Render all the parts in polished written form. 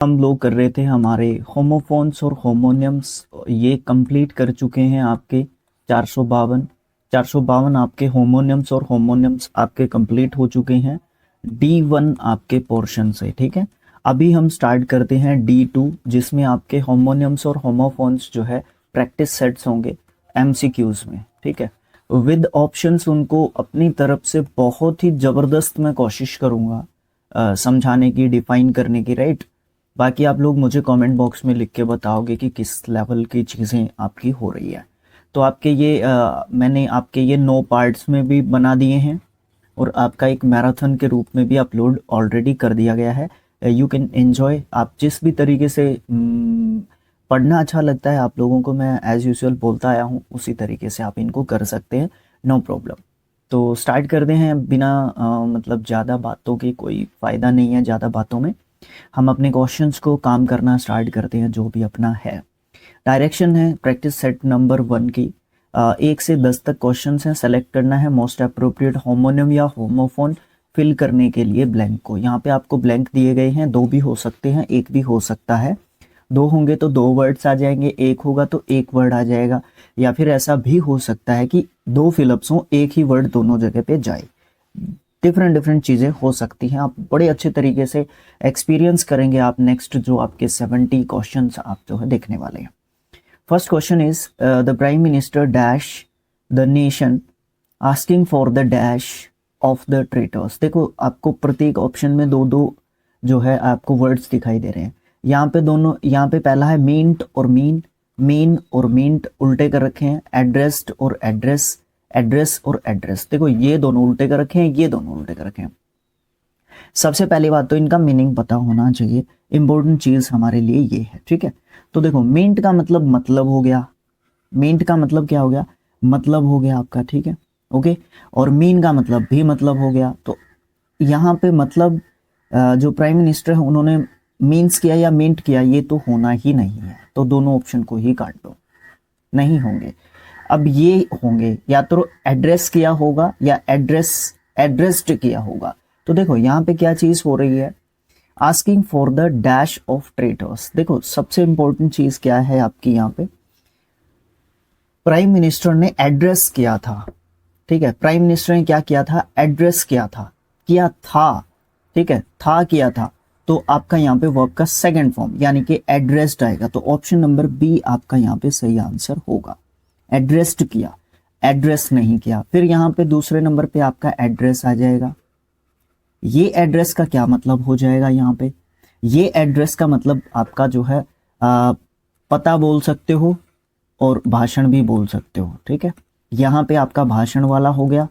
हम लोग कर रहे थे हमारे होमोफोन्स और होमोनियम्स, ये कंप्लीट कर चुके हैं आपके 452 आपके होमोनियम्स और होमोनियम्स आपके कंप्लीट हो चुके हैं D1 आपके पोर्शन से। ठीक है, अभी हम स्टार्ट करते हैं D2 जिसमें आपके होमोनियम्स और होमोफोन्स जो है प्रैक्टिस सेट्स होंगे MCQs में। ठीक है, विद ऑप्शंस उनको अपनी तरफ से बहुत ही ज़बरदस्त मैं कोशिश करूँगा समझाने की, डिफाइन करने की, राइट। बाकी आप लोग मुझे कमेंट बॉक्स में लिख के बताओगे कि किस लेवल की चीज़ें आपकी हो रही है। तो आपके ये मैंने आपके ये 9 पार्ट्स में भी बना दिए हैं और आपका एक मैराथन के रूप में भी अपलोड ऑलरेडी कर दिया गया है। यू कैन एंजॉय, आप जिस भी तरीके से पढ़ना अच्छा लगता है आप लोगों को, मैं एज़ यूजुअल बोलता आया हूँ, उसी तरीके से आप इनको कर सकते हैं, नो प्रॉब्लम। तो स्टार्ट करते हैं बिना मतलब ज़्यादा बातों की, कोई फ़ायदा नहीं है ज़्यादा बातों में। हम अपने क्वेश्चंस को काम करना स्टार्ट करते हैं जो भी अपना है। डायरेक्शन है प्रैक्टिस सेट नंबर 1 की, 1 से 10 तक क्वेश्चंस हैं। सेलेक्ट करना है मोस्ट अप्रोप्रिएट होमोनिम या होमोफोन फिल करने के लिए ब्लैंक को। यहाँ पे आपको ब्लैंक दिए गए हैं, 2 भी हो सकते हैं, 1 भी हो सकता है। 2 होंगे तो 2 वर्ड्स आ जाएंगे, 1 होगा तो 1 वर्ड आ जाएगा, या फिर ऐसा भी हो सकता है कि 2 फिलअप्स हों, 1 ही वर्ड दोनों जगह पे जाए। डिफरेंट चीज़ें हो सकती हैं। आप बड़े अच्छे तरीके से एक्सपीरियंस करेंगे आप नेक्स्ट जो आपके 70 क्वेश्चंस आप जो है देखने वाले हैं। First question is the prime minister dash the nation asking for the dash of the traitors. देखो आपको प्रत्येक ऑप्शन में 2-2 जो है आपको वर्ड्स दिखाई दे रहे हैं। यहाँ पे दोनों, यहाँ पे पहला है मींट और मीन, मेन और मींट उल्टे कर रखे हैं। एड्रेस्ड और एड्रेस, एड्रेस और एड्रेस, देखो ये दोनों उल्टे कर रखे हैं, ये दोनों उल्टे कर रखे हैं। सबसे पहली बात तो इनका मीनिंग पता होना चाहिए, इंपॉर्टेंट चीज हमारे लिए ये है। ठीक है, तो देखो मींट का मतलब हो गया, मींट का मतलब क्या हो गया, मतलब हो गया आपका। ठीक है, ओके, और मीन का मतलब भी मतलब हो गया। तो यहाँ पे मतलब जो प्राइम मिनिस्टर है उन्होंने मीन्स किया या मींट किया, ये तो होना ही नहीं है, तो दोनों ऑप्शन को ही काट दो, नहीं होंगे। अब ये होंगे या तो एड्रेस किया होगा या एड्रेस्ड किया होगा। तो देखो यहाँ पे क्या चीज हो रही है, asking for the dash of traitors. देखो सबसे इंपॉर्टेंट चीज क्या है आपकी, यहाँ पे प्राइम मिनिस्टर ने एड्रेस किया था। ठीक है, प्राइम मिनिस्टर ने क्या किया था, एड्रेस किया था, किया था। ठीक है, था किया था, तो आपका यहाँ पे वर्ब का सेकंड फॉर्म यानी कि एड्रेस्ड आएगा। तो ऑप्शन नंबर बी आपका यहाँ पे सही आंसर होगा। एड्रेस्ड किया, एड्रेस नहीं किया। फिर यहाँ पे दूसरे नंबर पे आपका एड्रेस आ जाएगा। ये एड्रेस का क्या मतलब हो जाएगा, यहाँ पे ये एड्रेस का मतलब आपका जो है पता बोल सकते हो और भाषण भी बोल सकते हो। ठीक है, यहाँ पे आपका भाषण वाला हो गया,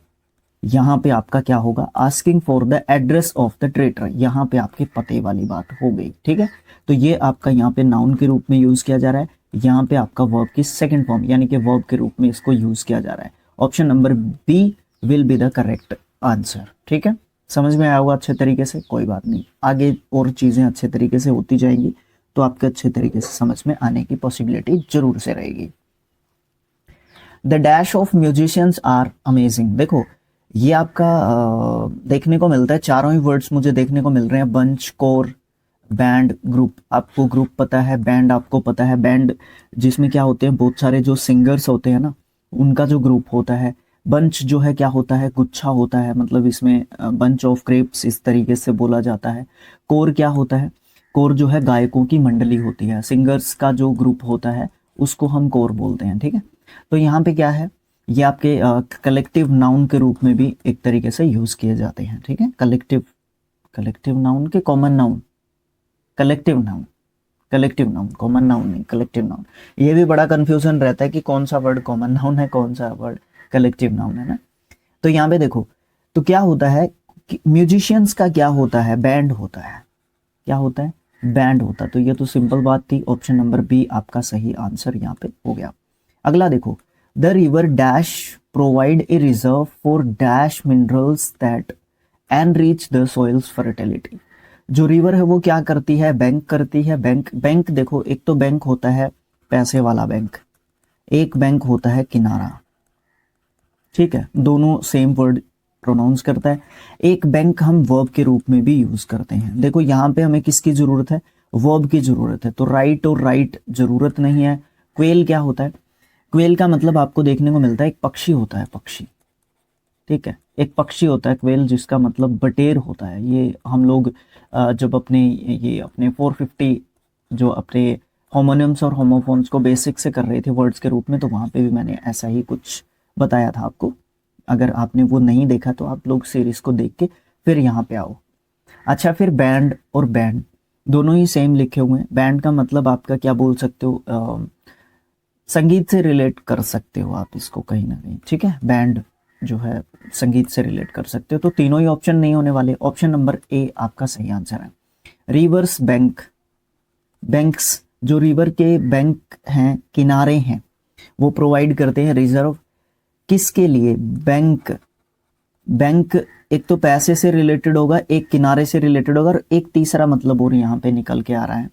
यहाँ पे आपका क्या होगा, asking for the address of the traitor, यहाँ पे आपके पते वाली बात हो गई। ठीक है, तो ये आपका यहाँ पे नाउन के रूप में यूज किया जा रहा है, यहाँ पे आपका वर्ब की सेकंड फॉर्म यानी कि वर्ब के रूप में इसको यूज किया जा रहा है। Option number B will be the correct answer. ठीक है, समझ में आया होगा अच्छे तरीके से, कोई बात नहीं, आगे और चीजें अच्छे तरीके से होती जाएंगी तो आपके अच्छे तरीके से समझ में आने की पॉसिबिलिटी जरूर से रहेगी। The dash of musicians are amazing. देखो ये आपका देखने को मिलता है, चारों ही वर्ड्स मुझे देखने को मिल रहे हैं, बंच, कोर, बैंड, ग्रुप। आपको ग्रुप पता है, बैंड आपको पता है। बैंड जिसमें क्या होते हैं, बहुत सारे जो सिंगर्स होते हैं ना, उनका जो ग्रुप होता है। बंच जो है क्या होता है, गुच्छा होता है, मतलब इसमें बंच ऑफ ग्रेप्स इस तरीके से बोला जाता है। कोर क्या होता है, कोर जो है गायकों की मंडली होती है, सिंगर्स का जो ग्रुप होता है उसको हम कोर बोलते हैं। ठीक है, तो यहाँ पे क्या है, ये आपके कलेक्टिव नाउन के रूप में भी एक तरीके से यूज किए जाते हैं। ठीक है, कलेक्टिव, कलेक्टिव नाउन के common noun, collective noun, collective noun, common noun नहीं, कलेक्टिव नाउन। ये भी बड़ा कंफ्यूजन रहता है कि कौन सा वर्ड कॉमन नाउन है, कौन सा वर्ड कलेक्टिव नाउन है ना। तो यहाँ पे देखो, तो क्या होता है कि म्यूजिशियंस का क्या होता है, बैंड होता है। क्या होता है, बैंड होता है। तो ये तो सिंपल बात थी, ऑप्शन नंबर बी आपका सही आंसर यहाँ पे हो गया। अगला देखो, the river dash provide a reserve for dash minerals that enrich the soil's fertility. जो रिवर है वो क्या करती है, बैंक करती है। बैंक, बैंक देखो, एक तो बैंक होता है पैसे वाला बैंक, एक बैंक होता है किनारा। ठीक है, दोनों सेम वर्ड प्रोनाउंस करता है। एक बैंक हम वर्ब के रूप में भी यूज करते हैं। देखो यहाँ पे हमें किसकी जरूरत है, वर्ब की जरूरत है। तो राइट और राइट जरूरत नहीं है। क्वेल क्या होता है? क्वेल का मतलब आपको देखने को मिलता है एक पक्षी होता है, पक्षी, ठीक है, एक पक्षी होता है क्वेल, जिसका मतलब बटेर होता है। ये हम लोग जब अपने 450 जो अपने होमोनिम्स और होमोफोन्स को बेसिक से कर रहे थे वर्ड्स के रूप में, तो वहाँ पे भी मैंने ऐसा ही कुछ बताया था आपको। अगर आपने वो नहीं देखा तो आप लोग सीरीज को देख के फिर यहाँ पे आओ। अच्छा, फिर बैंड और बैंड दोनों ही सेम लिखे हुए हैं। बैंड का मतलब आपका क्या बोल सकते हो, संगीत से रिलेट कर सकते हो आप इसको कहीं ना कहीं, ठीक है। बैंड जो है संगीत से रिलेट कर सकते हो। तो तीनों ही ऑप्शन नहीं होने वाले। ऑप्शन नंबर ए आपका सही आंसर है। रिवर्स बैंक, बैंक्स जो रिवर के बैंक हैं, किनारे हैं, वो प्रोवाइड करते हैं रिजर्व किसके लिए? बैंक। बैंक एक तो पैसे से रिलेटेड होगा, एक किनारे से रिलेटेड होगा, और एक तीसरा मतलब और यहाँ पे निकल के आ रहा है,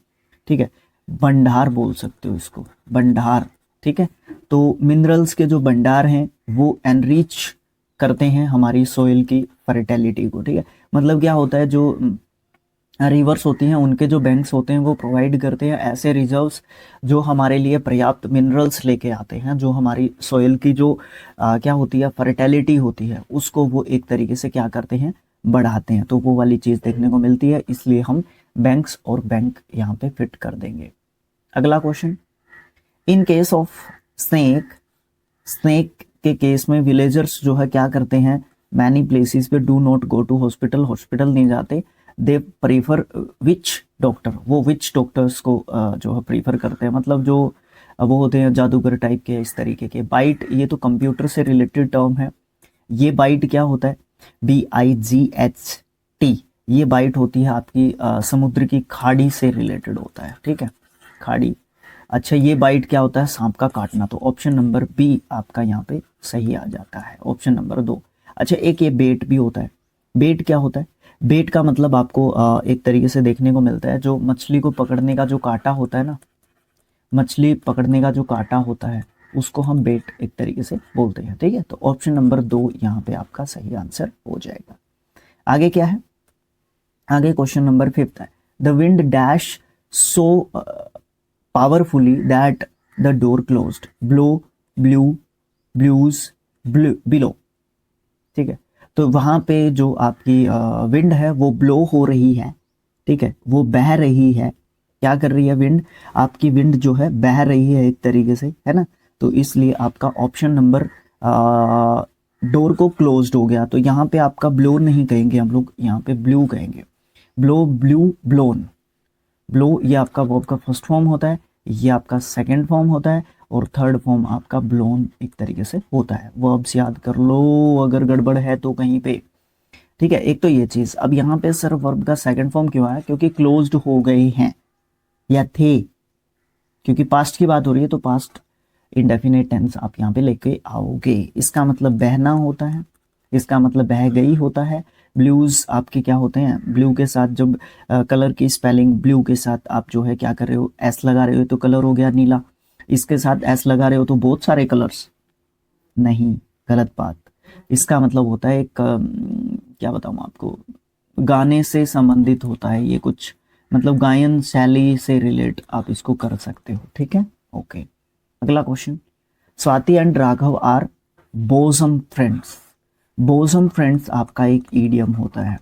ठीक है, भंडार बोल सकते हो इसको, भंडार, ठीक है। तो मिनरल्स के जो भंडार हैं वो एनरिच करते हैं हमारी सोइल की फर्टिलिटी को, ठीक है। मतलब क्या होता है, जो रिवर्स होती हैं उनके जो बैंक्स होते हैं वो प्रोवाइड करते हैं ऐसे रिजर्व्स जो हमारे लिए पर्याप्त मिनरल्स लेके आते हैं, जो हमारी सोइल की जो क्या होती है, फर्टिलिटी होती है, उसको वो एक तरीके से क्या करते हैं, बढ़ाते हैं। तो वो वाली चीज़ देखने को मिलती है, इसलिए हम बैंक्स और बैंक यहाँ पे फिट कर देंगे। अगला question, in case of snake, snake के केस में विलेजर्स जो है क्या करते हैं, मैनी प्लेसेस पे do not go to hospital, hospital नहीं जाते, दे प्रीफर विच डॉक्टर, वो विच डॉक्टर्स को जो है प्रीफर करते हैं, मतलब जो वो होते हैं जादूगर टाइप के, इस तरीके के। बाइट, ये तो कंप्यूटर से रिलेटेड टर्म है। ये बाइट क्या होता है? BIGHT, ये बाइट होती है आपकी समुद्र की खाड़ी से रिलेटेड होता है, ठीक है, खाड़ी। अच्छा, ये बाइट क्या होता है? सांप का काटना। तो ऑप्शन नंबर बी आपका यहाँ पे सही आ जाता है, ऑप्शन नंबर 2। अच्छा, एक ये बेट भी होता है। बेट क्या होता है? बेट का मतलब आपको एक तरीके से देखने को मिलता है, जो मछली को पकड़ने का जो कांटा होता है ना, मछली पकड़ने का जो कांटा होता है उसको हम बेट एक तरीके से बोलते हैं, ठीक है। तो ऑप्शन नंबर 2 यहाँ पे आपका सही आंसर हो जाएगा। आगे क्या है? आगे क्वेश्चन नंबर 5 है, the wind dash so powerfully that the door closed, blow, blue, blues, below, ठीक है। तो वहां पे जो आपकी विंड है वो ब्लो हो रही है, ठीक है, वो बह रही है। क्या कर रही है विंड? आपकी विंड जो है बह रही है एक तरीके से, है ना। तो इसलिए आपका ऑप्शन नंबर डोर को क्लोज्ड हो गया। तो यहाँ पे आपका ब्लो नहीं कहेंगे हम लोग, यहाँ पे ब्लू कहेंगे। Blow, blue, blown. ब्लो ये आपका वर्ब का फर्स्ट फॉर्म होता है, ये आपका सेकंड फॉर्म होता है, और थर्ड फॉर्म आपका ब्लोन एक तरीके से होता है। वर्ब्स याद कर लो अगर गड़बड़ है तो कहीं पे, ठीक है। एक तो ये चीज। अब यहाँ पे सर वर्ब का सेकंड फॉर्म क्यों आया? क्योंकि क्लोज्ड हो गए हैं या थे, क्योंकि पास्ट की बात हो रही है तो पास्ट इंडेफिनिट टेंस आप यहाँ पे लेके आओगे। इसका मतलब बहना होता है, इसका मतलब बह गई होता है। ब्लूज आपके क्या होते हैं? ब्लू के साथ जब कलर की स्पेलिंग ब्लू के साथ आप जो है क्या कर रहे हो, एस लगा रहे हो तो कलर हो गया नीला। इसके साथ एस लगा रहे हो तो बहुत सारे कलर्स नहीं, गलत बात। इसका मतलब होता है एक क्या बताऊं आपको, गाने से संबंधित होता है ये कुछ, मतलब गायन शैली से रिलेट आप इसको कर सकते हो, ठीक है, ओके। अगला question, Swati and Raghav are bosom friends. Bosom friends आपका एक ईडियम होता है।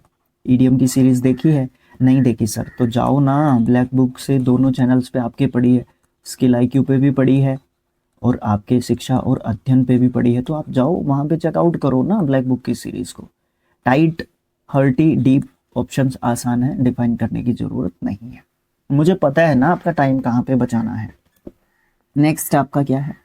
ईडियम की सीरीज देखी है? नहीं देखी सर, तो जाओ ना ब्लैक बुक से, दोनों चैनल्स पे आपके पड़ी है, स्किल IQ पे भी पड़ी है और आपके शिक्षा और अध्ययन पे भी पड़ी है। तो आप जाओ वहां पे चेकआउट करो ना ब्लैक बुक की सीरीज को। टाइट, हर्टी, डीप ऑप्शंस आसान है, डिफाइन करने की जरूरत नहीं है। मुझे पता है ना आपका टाइम कहाँ पे बचाना है। नेक्स्ट आपका क्या है?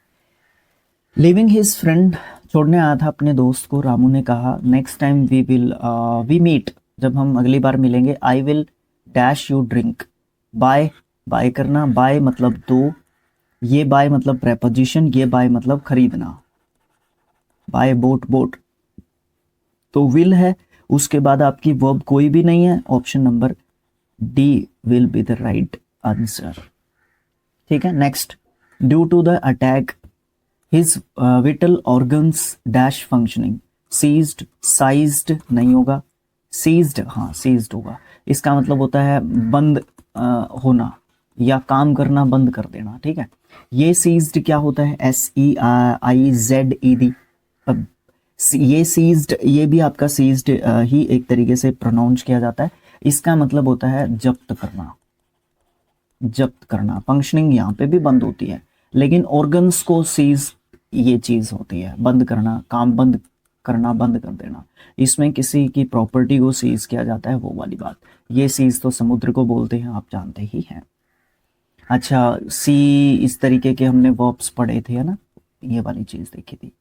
लिविंग हिज फ्रेंड, छोड़ने आया था अपने दोस्त को। रामू ने कहा नेक्स्ट टाइम वी मीट, जब हम अगली बार मिलेंगे, I will dash you drink. Bye, bye करना, बाय मतलब दो, ये बाय मतलब प्रेपोजिशन, ये बाय मतलब खरीदना। बाय बोट, बोट तो विल है, उसके बाद आपकी वर्ब कोई भी नहीं है। Option number D will be the right answer, ठीक है। Next, due to the attack his vital organs dash functioning, ceased, sized नहीं होगा, सीज्ड, हाँ सीज्ड होगा। इसका मतलब होता है बंद होना या काम करना बंद कर देना, ठीक है। ये सीज्ड क्या होता है, SEIZED। अब ये सीज्ड, ये भी आपका सीज्ड ही एक तरीके से प्रोनाउंस किया जाता है। इसका मतलब होता है जब्त करना, जब्त करना। फंक्शनिंग यहाँ पे भी बंद होती है, लेकिन ऑर्गन्स को सीज ये चीज होती है बंद करना, काम बंद करना, बंद कर देना। इसमें किसी की प्रॉपर्टी को सीज किया जाता है, वो वाली बात। ये सीज तो समुद्र को बोलते हैं, आप जानते ही हैं। अच्छा, सी इस तरीके के हमने वर्ब्स पढ़े थे, है ना, ये वाली चीज देखी थी।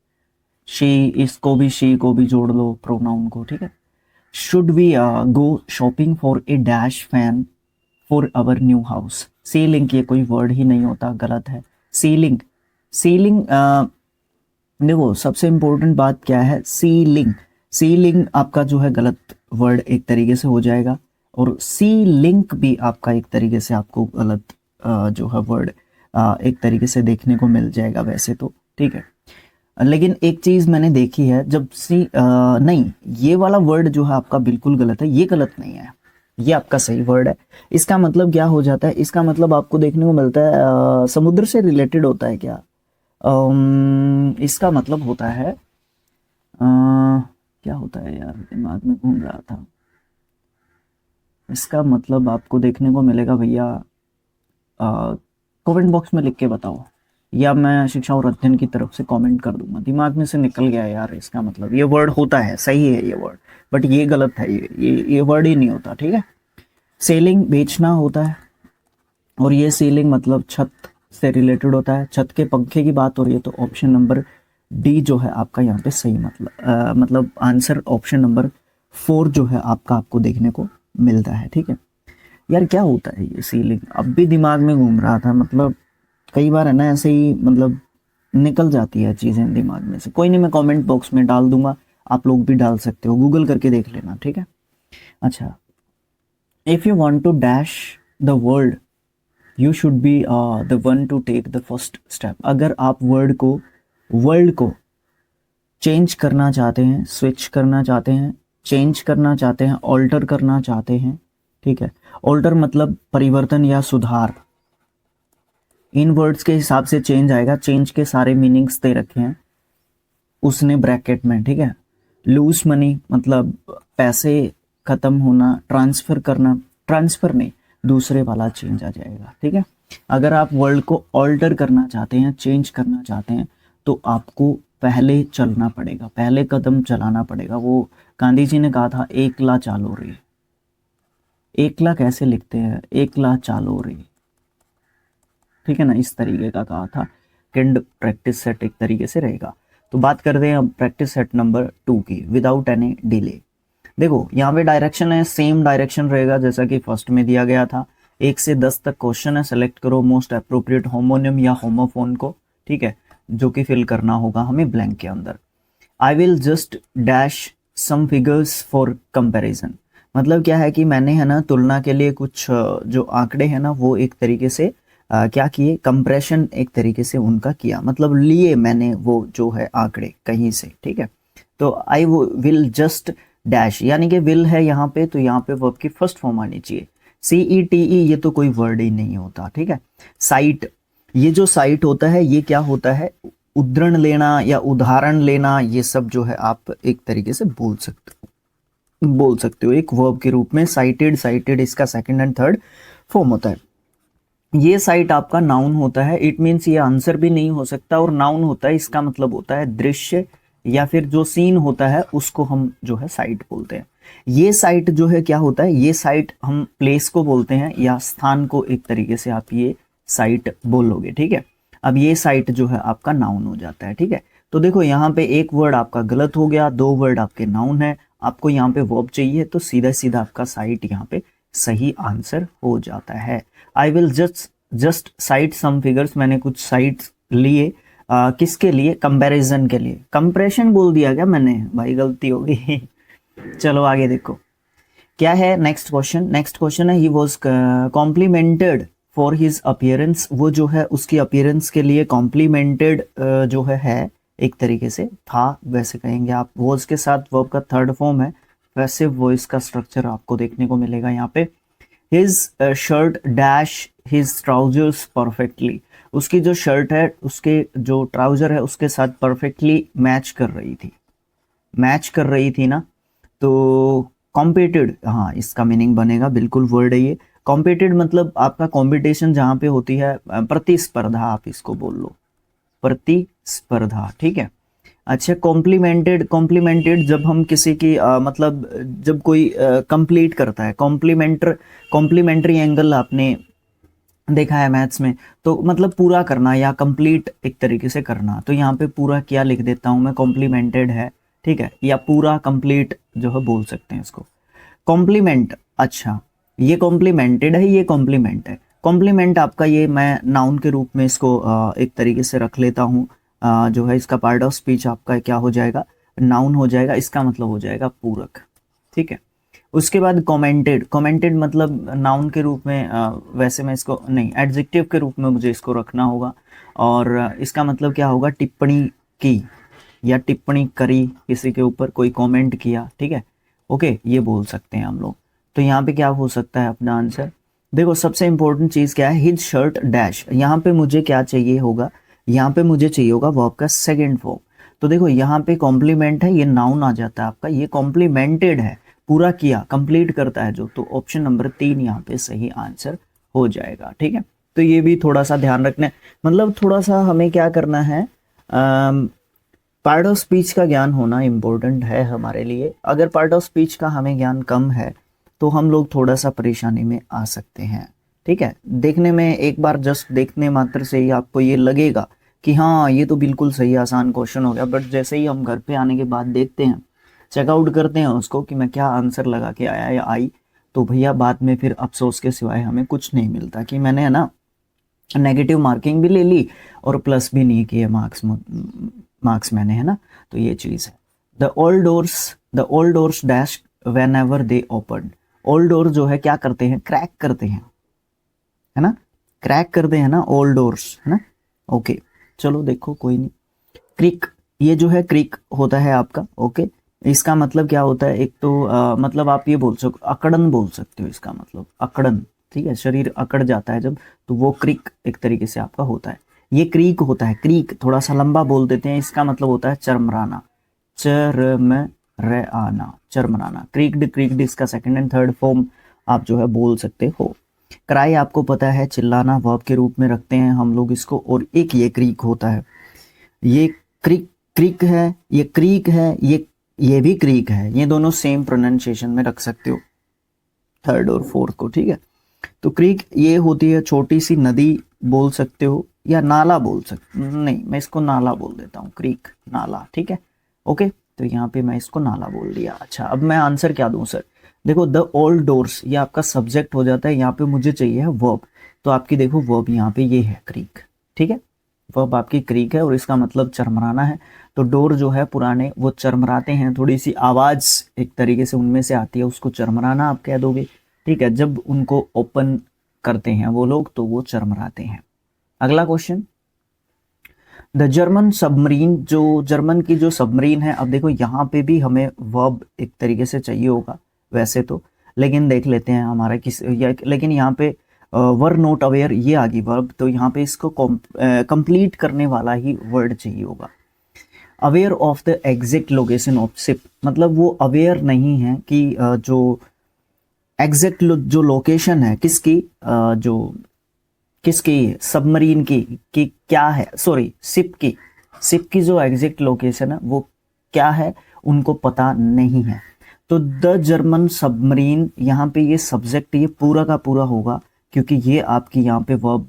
शी, इसको भी शी को भी जोड़ लो प्रोनाउन को, ठीक है। Should we go shopping for a dash fan for our new house. Ceiling, ये कोई वर्ड ही नहीं होता, गलत है। सीलिंग, सीलिंग देखो सबसे इंपॉर्टेंट बात क्या है, सीलिंग। सीलिंग आपका जो है गलत वर्ड एक तरीके से हो जाएगा, और सी लिंक भी आपका एक तरीके से आपको गलत जो है वर्ड एक तरीके से देखने को मिल जाएगा वैसे तो, ठीक है। लेकिन एक चीज मैंने देखी है, जब नहीं, ये वाला वर्ड जो है आपका बिल्कुल गलत है, ये गलत नहीं है, ये आपका सही वर्ड है। इसका मतलब क्या हो जाता है, इसका मतलब आपको देखने को मिलता है समुद्र से रिलेटेड होता है क्या। इसका मतलब होता है क्या होता है यार, दिमाग में घूम रहा था। इसका मतलब आपको देखने को मिलेगा भैया, कमेंट बॉक्स में लिख के बताओ, या मैं शिक्षा और अध्ययन की तरफ से कमेंट कर दूंगा। दिमाग में से निकल गया यार, इसका मतलब ये वर्ड होता है, सही है ये वर्ड, बट ये गलत है, ये वर्ड ही नहीं होता, ठीक है। सेलिंग बेचना होता है, और ये सीलिंग मतलब छत से रिलेटेड होता है, छत के पंखे की बात हो रही है, तो ऑप्शन नंबर डी जो है आपका यहाँ पे सही मतलब आंसर ऑप्शन नंबर 4 जो है आपका आपको देखने को मिलता है, ठीक है। यार क्या होता है ये सीलिंग, अब भी दिमाग में घूम रहा था, मतलब कई बार है ना ऐसे ही, मतलब निकल जाती है चीज़ें दिमाग में से। कोई नहीं, मैं कमेंट बॉक्स में डाल दूंगा, आप लोग भी डाल सकते हो, गूगल करके देख लेना, ठीक है। अच्छा, if you want to dash the world you should be the one to take the first step. अगर आप वर्ल्ड को चेंज करना चाहते हैं, स्विच करना चाहते हैं, चेंज करना चाहते हैं, ऑल्टर करना चाहते हैं, ठीक है। ऑल्टर मतलब परिवर्तन या सुधार, इन वर्ड्स के हिसाब से चेंज आएगा। चेंज के सारे मीनिंग्स दे रखे हैं उसने ब्रैकेट में, ठीक है। लूज मनी मतलब पैसे खत्म होना, ट्रांसफर करना, ट्रांसफर नहीं, दूसरे वाला चेंज आ जाएगा, ठीक है। अगर आप वर्ल्ड को ऑल्टर करना चाहते हैं, चेंज करना चाहते हैं, तो आपको पहले चलना पड़ेगा, पहले कदम चलाना पड़ेगा। वो गांधी जी ने कहा था, एकला चालो रे। एकला कैसे लिखते हैं, एकला चालो रे, ठीक है ना, इस तरीके का कहा था। किंड प्रैक्टिस सेट एक तरीके से रहेगा। तो बात करते हैं अब प्रैक्टिस सेट नंबर 2 की, विदाउट एनी डिले। देखो यहाँ पे डायरेक्शन है, सेम डायरेक्शन रहेगा जैसा कि फर्स्ट में दिया गया था। 1 से 10 तक क्वेश्चन है, सेलेक्ट करो मोस्ट अप्रोप्रिएट होमोनिम या होमोफोन को, ठीक है, जो कि फिल करना होगा हमें ब्लैंक के अंदर। I will just dash some figures for comparison. मतलब क्या है कि मैंने है ना तुलना के लिए कुछ जो आंकड़े हैं ना वो एक तरीके से क्या किए, कंप्रेशन एक तरीके से उनका किया, मतलब लिए मैंने वो जो है आंकड़े कहीं से, ठीक है। तो आई विल जस्ट डैश, यानी कि विल है यहाँ पे, तो यहाँ पे वर्ब की फर्स्ट फॉर्म आनी चाहिए। CETE ये तो कोई वर्ड ही नहीं होता, ठीक है। साइट, ये जो साइट होता है ये क्या होता है, उद्धरण लेना या उदाहरण लेना, ये सब जो है आप एक तरीके से बोल सकते हो एक वर्ब के रूप में। साइटेड इसका सेकंड एंड थर्ड फॉर्म होता है। ये साइट आपका नाउन होता है, इट मीन्स ये आंसर भी नहीं हो सकता, और नाउन होता है, इसका मतलब होता है दृश्य या फिर जो सीन होता है उसको हम जो है साइट बोलते हैं। ये साइट जो है क्या होता है, ये साइट हम प्लेस को बोलते हैं या स्थान को, एक तरीके से आप ये साइट बोलोगे, ठीक है। अब ये साइट जो है आपका नाउन हो जाता है, ठीक है। तो देखो यहाँ पे एक वर्ड आपका गलत हो गया, 2 वर्ड आपके नाउन है, आपको यहाँ पे वर्ब चाहिए, तो सीधा सीधा आपका साइट यहाँ पे सही आंसर हो जाता है। I will just cite some figures, मैंने कुछ साइट्स लिए, किसके लिए, कंपैरिजन के लिए। कंप्रेशन बोल दिया क्या मैंने, भाई गलती हो गई। चलो आगे देखो क्या है नेक्स्ट क्वेश्चन है, he was complimented for his appearance. वो जो है उसकी अपीयरेंस के लिए कॉम्प्लीमेंटेड जो है एक तरीके से था, वैसे कहेंगे आप। वॉज के साथ वर्ब का थर्ड फॉर्म है, पैसिव वॉइस का स्ट्रक्चर आपको देखने को मिलेगा यहाँ पे। His shirt dash his trousers perfectly, उसकी जो शर्ट है उसके जो ट्राउजर है उसके साथ परफेक्टली मैच कर रही थी, मैच कर रही थी ना। तो कॉम्पिटेड, हाँ इसका मीनिंग बनेगा, बिल्कुल वर्ड है ये। कॉम्पिटेड मतलब आपका कंपटीशन जहाँ पे होती है, प्रतिस्पर्धा आप इसको बोल लो, प्रतिस्पर्धा, ठीक है। अच्छा, कॉम्प्लीमेंटेड, कॉम्प्लीमेंटेड जब हम किसी की मतलब जब कोई कंप्लीट करता है, कॉम्प्लीमेंट्री एंगल आपने देखा है मैथ्स में, तो मतलब पूरा करना या कंप्लीट एक तरीके से करना। तो यहाँ पे पूरा क्या लिख देता हूँ मैं, कॉम्प्लीमेंटेड है, ठीक है, या पूरा कंप्लीट जो है बोल सकते हैं इसको कॉम्प्लीमेंट। अच्छा, ये कॉम्प्लीमेंटेड है, ये कॉम्प्लीमेंट है। कॉम्प्लीमेंट आपका ये मैं नाउन के रूप में इसको एक तरीके से रख लेता हूँ, जो है इसका पार्ट ऑफ स्पीच आपका क्या हो जाएगा, नाउन हो जाएगा, इसका मतलब हो जाएगा पूरक, ठीक है। उसके बाद कमेंटेड, कमेंटेड मतलब नाउन के रूप में, वैसे मैं इसको नहीं, एडजेक्टिव के रूप में मुझे इसको रखना होगा, और इसका मतलब क्या होगा, टिप्पणी की या टिप्पणी करी, किसी के ऊपर कोई कमेंट किया, ठीक है, ओके, ये बोल सकते हैं हम लोग। तो यहाँ पे क्या हो सकता है अपना आंसर, देखो सबसे इंपॉर्टेंट चीज क्या है, हिज शर्ट डैश, यहाँ पे मुझे क्या चाहिए होगा, यहाँ पे मुझे चाहिए होगा वर्ब का सेकंड फॉर्म। तो देखो यहाँ पे कॉम्प्लीमेंट है, ये नाउन आ जाता है आपका, ये कॉम्प्लीमेंटेड है, पूरा किया, कंप्लीट करता है जो, तो ऑप्शन नंबर 3 यहाँ पे सही आंसर हो जाएगा, ठीक है। तो ये भी थोड़ा सा ध्यान रखना, मतलब थोड़ा सा हमें क्या करना है, पार्ट ऑफ स्पीच का ज्ञान होना इम्पोर्टेंट है हमारे लिए। अगर पार्ट ऑफ स्पीच का हमें ज्ञान कम है तो हम लोग थोड़ा सा परेशानी में आ सकते हैं, ठीक है। देखने में एक बार जस्ट देखने मात्र से ही आपको ये लगेगा कि हाँ ये तो बिल्कुल सही आसान क्वेश्चन हो गया, बट जैसे ही हम घर पे आने के बाद देखते हैं, चेकआउट करते हैं उसको कि मैं क्या आंसर लगा के आया या आई, तो भैया बाद में फिर अफसोस के सिवाय हमें कुछ नहीं मिलता कि मैंने है ना नेगेटिव मार्किंग भी ले ली और प्लस भी नहीं किए मार्क्स मैंने, है ना। तो ये चीज़ है। The old doors dash when ever they open, old door जो है क्या करते हैं, क्रैक करते हैं, है ना, क्रैक करते हैं ना ओल्ड डोर्स, है ना। ओके, चलो देखो कोई नहीं। क्रिक, ये जो है क्रिक होता है आपका, ओके, इसका मतलब क्या होता है, एक तो मतलब आप ये बोल सकते, अकड़न बोल सकते हो, इसका मतलब अकड़न, ठीक है, शरीर अकड़ जाता है जब, तो वो क्रिक एक तरीके से आपका होता है। ये क्रीक होता है, क्रीक थोड़ा सा लंबा बोल देते हैं, इसका मतलब होता है चरमराना, चरमराना, चरमराना, क्रीक्ड, क्रीक्ड इसका सेकंड एंड थर्ड फॉर्म आप जो है बोल सकते हो। क्राई आपको पता है चिल्लाना, वर्ब के रूप में रखते हैं हम लोग इसको, और एक ये क्रीक होता है, ये क्रिक, क्रिक है, ये क्रीक है, ये भी क्रीक है, ये दोनों सेम प्रोनाउंसिएशन में रख सकते हो, थर्ड और फोर्थ को, ठीक है। तो क्रीक ये होती है छोटी सी नदी बोल सकते हो, या नाला बोल सकते, नहीं मैं इसको नाला बोल देता हूँ, क्रीक नाला, ठीक है, ओके। तो यहाँ पे मैं इसको नाला बोल दिया। अच्छा, अब मैं आंसर क्या दूं सर, देखो द ओल्ड डोर्स, ये आपका सब्जेक्ट हो जाता है, यहाँ पे मुझे चाहिए है वर्ब, तो आपकी देखो वर्ब यहाँ पे ये है क्रीक, ठीक है, वर्ब आपकी क्रीक है और इसका मतलब चरमराना है। तो डोर जो है पुराने वो चरमराते हैं, थोड़ी सी आवाज एक तरीके से उनमें से आती है, उसको चरमराना आप कह दोगे, ठीक है। जब उनको ओपन करते हैं वो लोग तो वो चरमराते हैं। अगला क्वेश्चन, द जर्मन सबमरीन, जो जर्मन की जो सबमरीन है, अब देखो यहाँ पे भी हमें वर्ब एक तरीके से चाहिए होगा वैसे तो, लेकिन देख लेते हैं हमारा किस लेकिन यहाँ पे वर नोट अवेयर ये आ गई वर्ब, तो यहाँ पे इसको कंप्लीट करने वाला ही वर्ड चाहिए होगा। Aware of the exact location of ship, मतलब वो अवेयर नहीं है कि जो एग्जैक्ट जो लोकेशन है किसकी, जो किसकी, सबमरीन की क्या है, सॉरी शिप की जो एग्जैक्ट लोकेशन है वो क्या है, उनको पता नहीं है। तो द जर्मन सबमरीन, यहाँ पे ये सब्जेक्ट ये पूरा का पूरा होगा, क्योंकि ये आपकी यहाँ पे वर्ब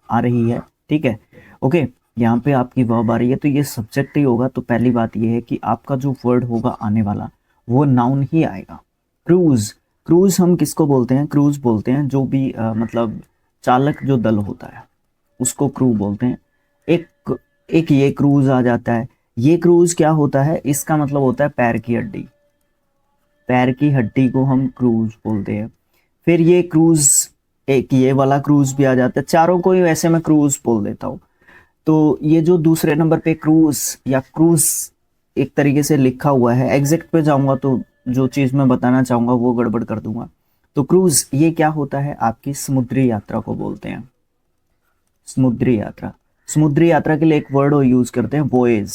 आ रही है, ठीक है, ओके, यहाँ पे आपकी वर्ब आ रही है तो ये सब्जेक्ट ही होगा। तो पहली बात ये है कि आपका जो वर्ड होगा आने वाला वो नाउन ही आएगा। क्रूज, क्रूज हम किसको बोलते हैं, क्रूज बोलते हैं जो भी मतलब चालक जो दल होता है उसको क्रू बोलते हैं। एक ये क्रूज आ जाता है, ये क्रूज क्या होता है, इसका मतलब होता है पैर की हड्डी, पैर की हड्डी को हम क्रूज बोलते हैं। फिर ये क्रूज, एक ये वाला क्रूज भी आ जाता है, चारों को ही वैसे मैं क्रूज बोल देता हूँ। तो ये जो दूसरे नंबर पे क्रूज या क्रूज एक तरीके से लिखा हुआ है, एग्जैक्ट पे जाऊंगा तो जो चीज मैं बताना चाहूंगा वो गड़बड़ कर दूंगा। तो क्रूज ये क्या होता है, आपकी समुद्री यात्रा को बोलते हैं, समुद्री यात्रा। समुद्री यात्रा के लिए एक वर्ड यूज करते हैं, वोएज,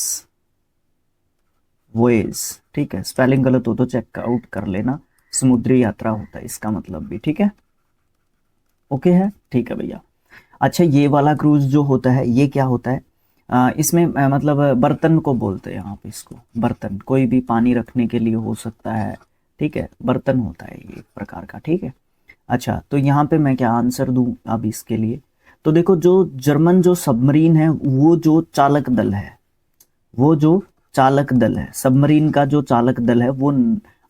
वोएज, ठीक है। स्पेलिंग गलत हो तो चेक आउट कर लेना, समुद्री यात्रा होता है इसका मतलब भी, ठीक है। ओके है, ठीक है भैया। अच्छा ये वाला क्रूज जो होता है ये क्या होता है, इसमें मतलब बर्तन को बोलते हैं यहाँ पे, इसको बर्तन, कोई भी पानी रखने के लिए हो सकता है, ठीक है, बर्तन होता है ये एक प्रकार का, ठीक है। अच्छा तो यहाँ पे मैं क्या आंसर दूं अब इसके लिए, तो देखो जो जर्मन जो सबमरीन है, वो जो चालक दल है, वो जो चालक दल है, सबमरीन का जो चालक दल है, वो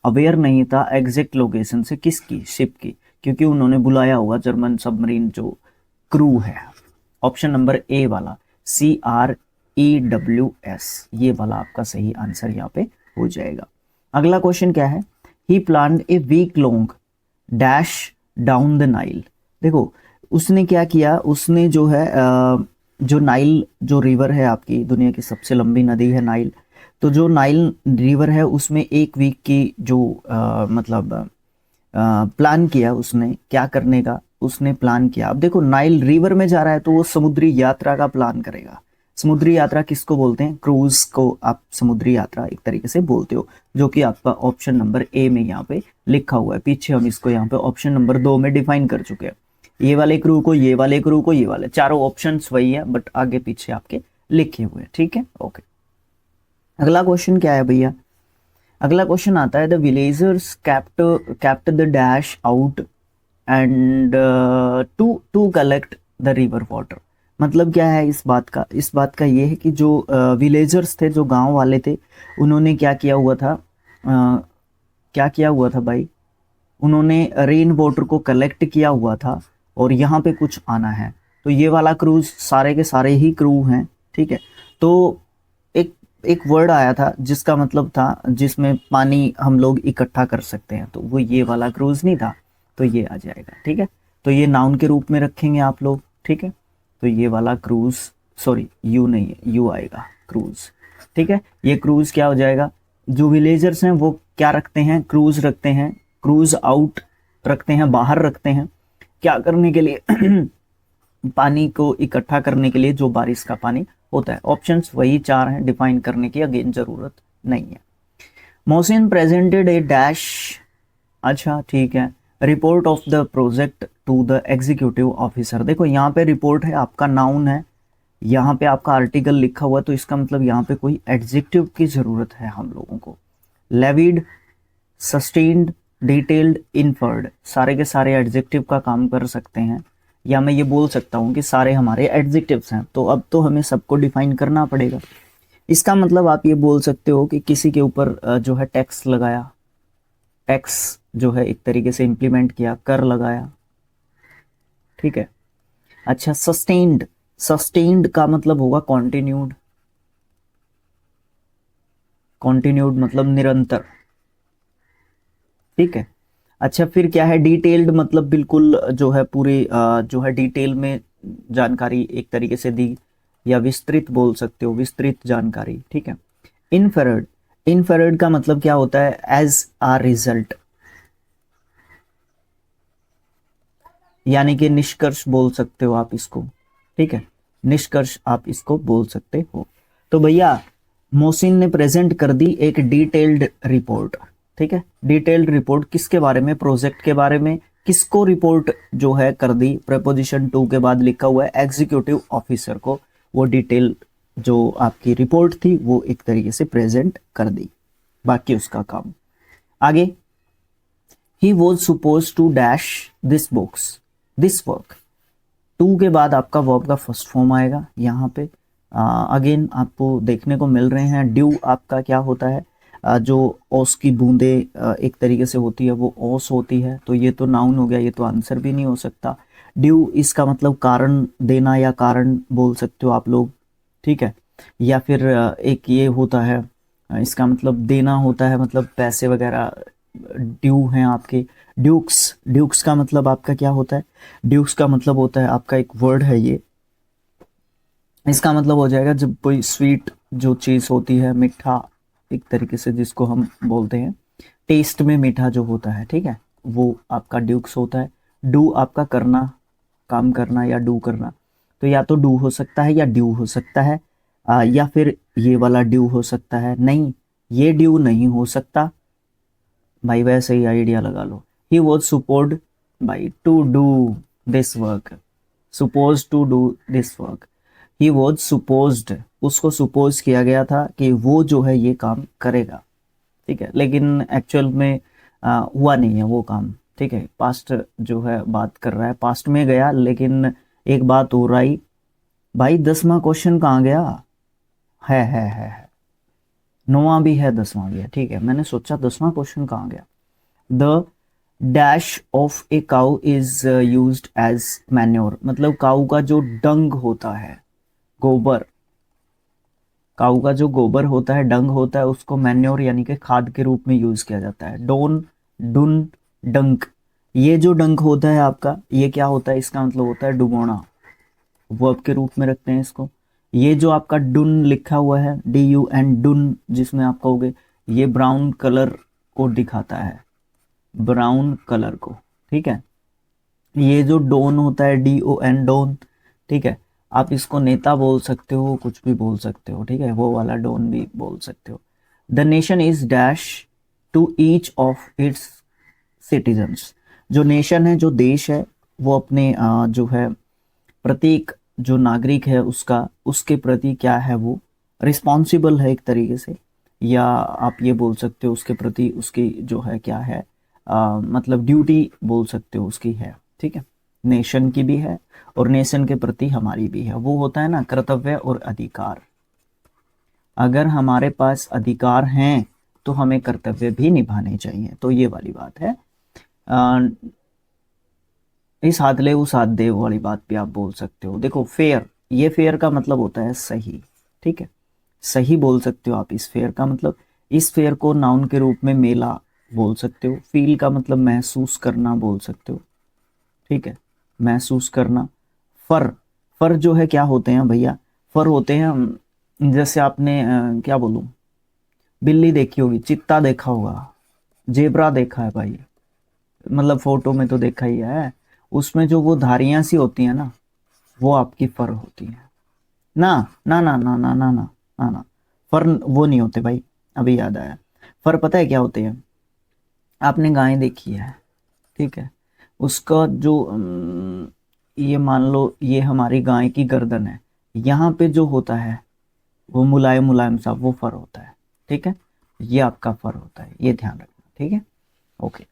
अवेयर नहीं था एग्जैक्ट लोकेशन से, किसकी, शिप की, क्योंकि उन्होंने बुलाया हुआ जर्मन सबमरीन जो क्रू है। ऑप्शन नंबर ए वाला CREWS, ये वाला आपका सही आंसर यहाँ पे हो जाएगा। अगला क्वेश्चन क्या है, he planned a week long dash down the Nile. देखो उसने क्या किया, उसने जो है जो नाइल जो रिवर है आपकी, दुनिया की सबसे लंबी नदी है नाइल, तो जो नाइल रिवर है उसमें एक वीक की जो मतलब प्लान किया उसने, क्या करने का उसने प्लान किया। अब देखो नाइल रिवर में जा रहा है तो वो समुद्री यात्रा का प्लान करेगा। समुद्री यात्रा किसको बोलते हैं, क्रूज को आप समुद्री यात्रा एक तरीके से बोलते हो, जो कि आपका ऑप्शन नंबर ए में यहाँ पे लिखा हुआ है। पीछे हम इसको यहाँ पे ऑप्शन नंबर 2 में डिफाइन कर चुके हैं, ये वाले क्रू को, ये वाले क्रू को, ये वाले चारों ऑप्शंस वही है, बट आगे पीछे आपके लिखे हुए हैं, ठीक है। ओके अगला क्वेश्चन क्या है भैया, अगला क्वेश्चन आता है, the villagers kept the dash out and to collect the river water. मतलब क्या है इस बात का, इस बात का ये है कि जो विलेजर्स थे, जो गांव वाले थे, उन्होंने क्या किया हुआ था, क्या किया हुआ था भाई, उन्होंने रेन वाटर को कलेक्ट किया हुआ था और यहाँ पे कुछ आना है। तो ये वाला क्रूज सारे के सारे ही क्रू हैं, ठीक है। तो एक वर्ड आया था जिसका मतलब था जिसमें पानी हम लोग इकट्ठा कर सकते हैं, तो वो ये वाला क्रूज नहीं था, तो ये आ जाएगा, ठीक है। तो ये नाउन के रूप में रखेंगे आप लोग, ठीक है। तो ये वाला क्रूज, सॉरी यू नहीं है, यू आएगा क्रूज, ठीक है। ये क्रूज क्या हो जाएगा, जो विलेजर्स हैं वो क्या रखते हैं, क्रूज रखते हैं, क्रूज आउट रखते हैं, बाहर रखते हैं, क्या करने के लिए पानी को इकट्ठा करने के लिए, जो बारिश का पानी होता है। ऑप्शंस वही 4 हैं, डिफाइन करने की अगेन जरूरत नहीं है। मोहसिन प्रेजेंटेड ए डैश, अच्छा ठीक है, report of the project to the executive officer. देखो यहाँ पे रिपोर्ट है, आपका नाउन है, यहाँ पे आपका आर्टिकल लिखा हुआ, तो इसका मतलब यहाँ पे कोई एडजेक्टिव की जरूरत है हम लोगों को। लेविड, सस्टेन्ड, डिटेल्ड, इन्फर्ड, सारे के सारे एडजेक्टिव का काम कर सकते हैं, या मैं ये बोल सकता हूँ कि सारे हमारे एडजेक्टिव्स हैं। तो अब तो हमें सबको डिफाइन करना पड़ेगा। इसका मतलब आप ये बोल सकते हो कि किसी के ऊपर जो है टैक्स लगाया, टैक्स जो है एक तरीके से इंप्लीमेंट किया, कर लगाया, ठीक है। अच्छा सस्टेन्ड, सस्टेन्ड का मतलब होगा कॉन्टिन्यूड, कॉन्टिन्यूड मतलब निरंतर, ठीक है। अच्छा फिर क्या है, डिटेल्ड मतलब बिल्कुल जो है पूरी जो है डिटेल में जानकारी एक तरीके से दी, या विस्तृत बोल सकते हो, विस्तृत जानकारी, ठीक है। इनफेरेड, इनफेरेड का मतलब क्या होता है, एज आ रिजल्ट, यानी कि निष्कर्ष बोल सकते हो आप इसको, ठीक है, निष्कर्ष आप इसको बोल सकते हो। तो भैया मोहसिन ने प्रेजेंट कर दी एक डिटेल्ड रिपोर्ट, ठीक है। डिटेल्ड रिपोर्ट किसके बारे में, प्रोजेक्ट के बारे में। किसको रिपोर्ट जो है कर दी, प्रेपोजिशन टू के बाद लिखा हुआ है एग्जीक्यूटिव ऑफिसर को, वो डिटेल जो आपकी रिपोर्ट थी वो एक तरीके से प्रेजेंट कर दी, बाकी उसका काम आगे। He was suppose to dash this books, this work, to के बाद आपका वर्ब का फर्स्ट फॉर्म आएगा यहाँ पे। अगेन आपको देखने को मिल रहे हैं, ड्यू आपका क्या होता है, जो ओस की बूंदे एक तरीके से होती है वो ओस होती है, तो ये तो नाउन हो गया, ये तो आंसर भी नहीं हो सकता। ड्यू इसका मतलब कारण देना या कारण बोल सकते हो आप लोग, ठीक है। या फिर एक ये होता है, इसका मतलब देना होता है, मतलब पैसे वगैरह ड्यू हैं आपके। ड्यूक्स, ड्यूक्स का मतलब आपका क्या होता है, ड्यूक्स का मतलब होता है आपका एक वर्ड है ये, इसका मतलब हो जाएगा जब कोई स्वीट जो चीज़ होती है, मीठा एक तरीके से जिसको हम बोलते हैं, टेस्ट में मीठा जो होता है, ठीक है, वो आपका ड्यूक्स होता है। डू आपका करना, काम करना या डू करना, तो या तो डू हो सकता है या ड्यू हो सकता है, या फिर ये वाला ड्यू हो सकता है। नहीं, ये ड्यू नहीं हो सकता भाई, वैसे ही आइडिया लगा लो। ही वॉज सुपोर्ड भाई to do this work, suppose to do this work. He was supposed, उसको सुपोज किया गया था कि वो जो है ये काम करेगा, ठीक है, लेकिन एक्चुअल में हुआ नहीं है वो काम, ठीक है। पास्ट जो है बात कर रहा है, पास्ट में गया, लेकिन एक बात हो रही भाई, 10वां क्वेश्चन कहाँ गया? है नौवां भी है, 10वां भी है, ठीक है। मैंने सोचा 10वां क्वेश्चन कहाँ गया। The dash of a cow is used as manure, मतलब काऊ का जो डंग होता है, गोबर, काऊ का जो गोबर होता है, डंग होता है, उसको मैन्योर यानी कि खाद के रूप में यूज किया जाता है। डोन, डुन, डंक, ये जो डंक होता है आपका, ये क्या होता है? इसका मतलब होता है डुबोना, वर्ब के रूप में रखते हैं इसको। ये जो आपका डुन लिखा हुआ है, DUN, डुन, जिसमें आप कहोगे ये ब्राउन कलर को दिखाता है, ब्राउन कलर को, ठीक है। ये जो डोन होता है, DON, डोन, ठीक है। आप इसको नेता बोल सकते हो, कुछ भी बोल सकते हो, ठीक है, वो वाला डोन भी बोल सकते हो। The nation is dash to each of its citizens, जो नेशन है, जो देश है, वो अपने जो है प्रत्येक जो नागरिक है उसका, उसके प्रति क्या है, वो रिस्पॉन्सिबल है एक तरीके से, या आप ये बोल सकते हो उसके प्रति उसकी जो है क्या है, मतलब ड्यूटी बोल सकते हो उसकी है, ठीक है। नेशन की भी है और नेशन के प्रति हमारी भी है, वो होता है ना कर्तव्य और अधिकार। अगर हमारे पास अधिकार हैं तो हमें कर्तव्य भी निभाने चाहिए, तो ये वाली बात है। इस हाथ ले उस हाथ दे वाली बात भी आप बोल सकते हो। देखो फेयर, ये फेयर का मतलब होता है सही, ठीक है, सही बोल सकते हो आप इस फेयर का मतलब। इस फेयर को नाउन के रूप में मेला बोल सकते हो। फील का मतलब महसूस करना बोल सकते हो, ठीक है, महसूस करना। फर, फर जो है क्या होते हैं भैया? फर होते हैं जैसे आपने क्या बोलूं, बिल्ली देखी होगी, चित्ता देखा होगा, जेबरा देखा है भाई, मतलब फोटो में तो देखा ही है। उसमें जो वो धारियां सी होती हैं ना, वो आपकी फर होती है ना। ना ना ना ना ना ना ना ना, फर वो नहीं होते भाई, अभी याद आया। फर पता है क्या होते हैं? आपने गाय देखी है, ठीक है, उसका जो ये मान लो ये हमारी गाय की गर्दन है, यहाँ पे जो होता है वो मुलायम मुलायम सा वो फर होता है, ठीक है, ये आपका फर होता है, ये ध्यान रखना, ठीक है। ओके,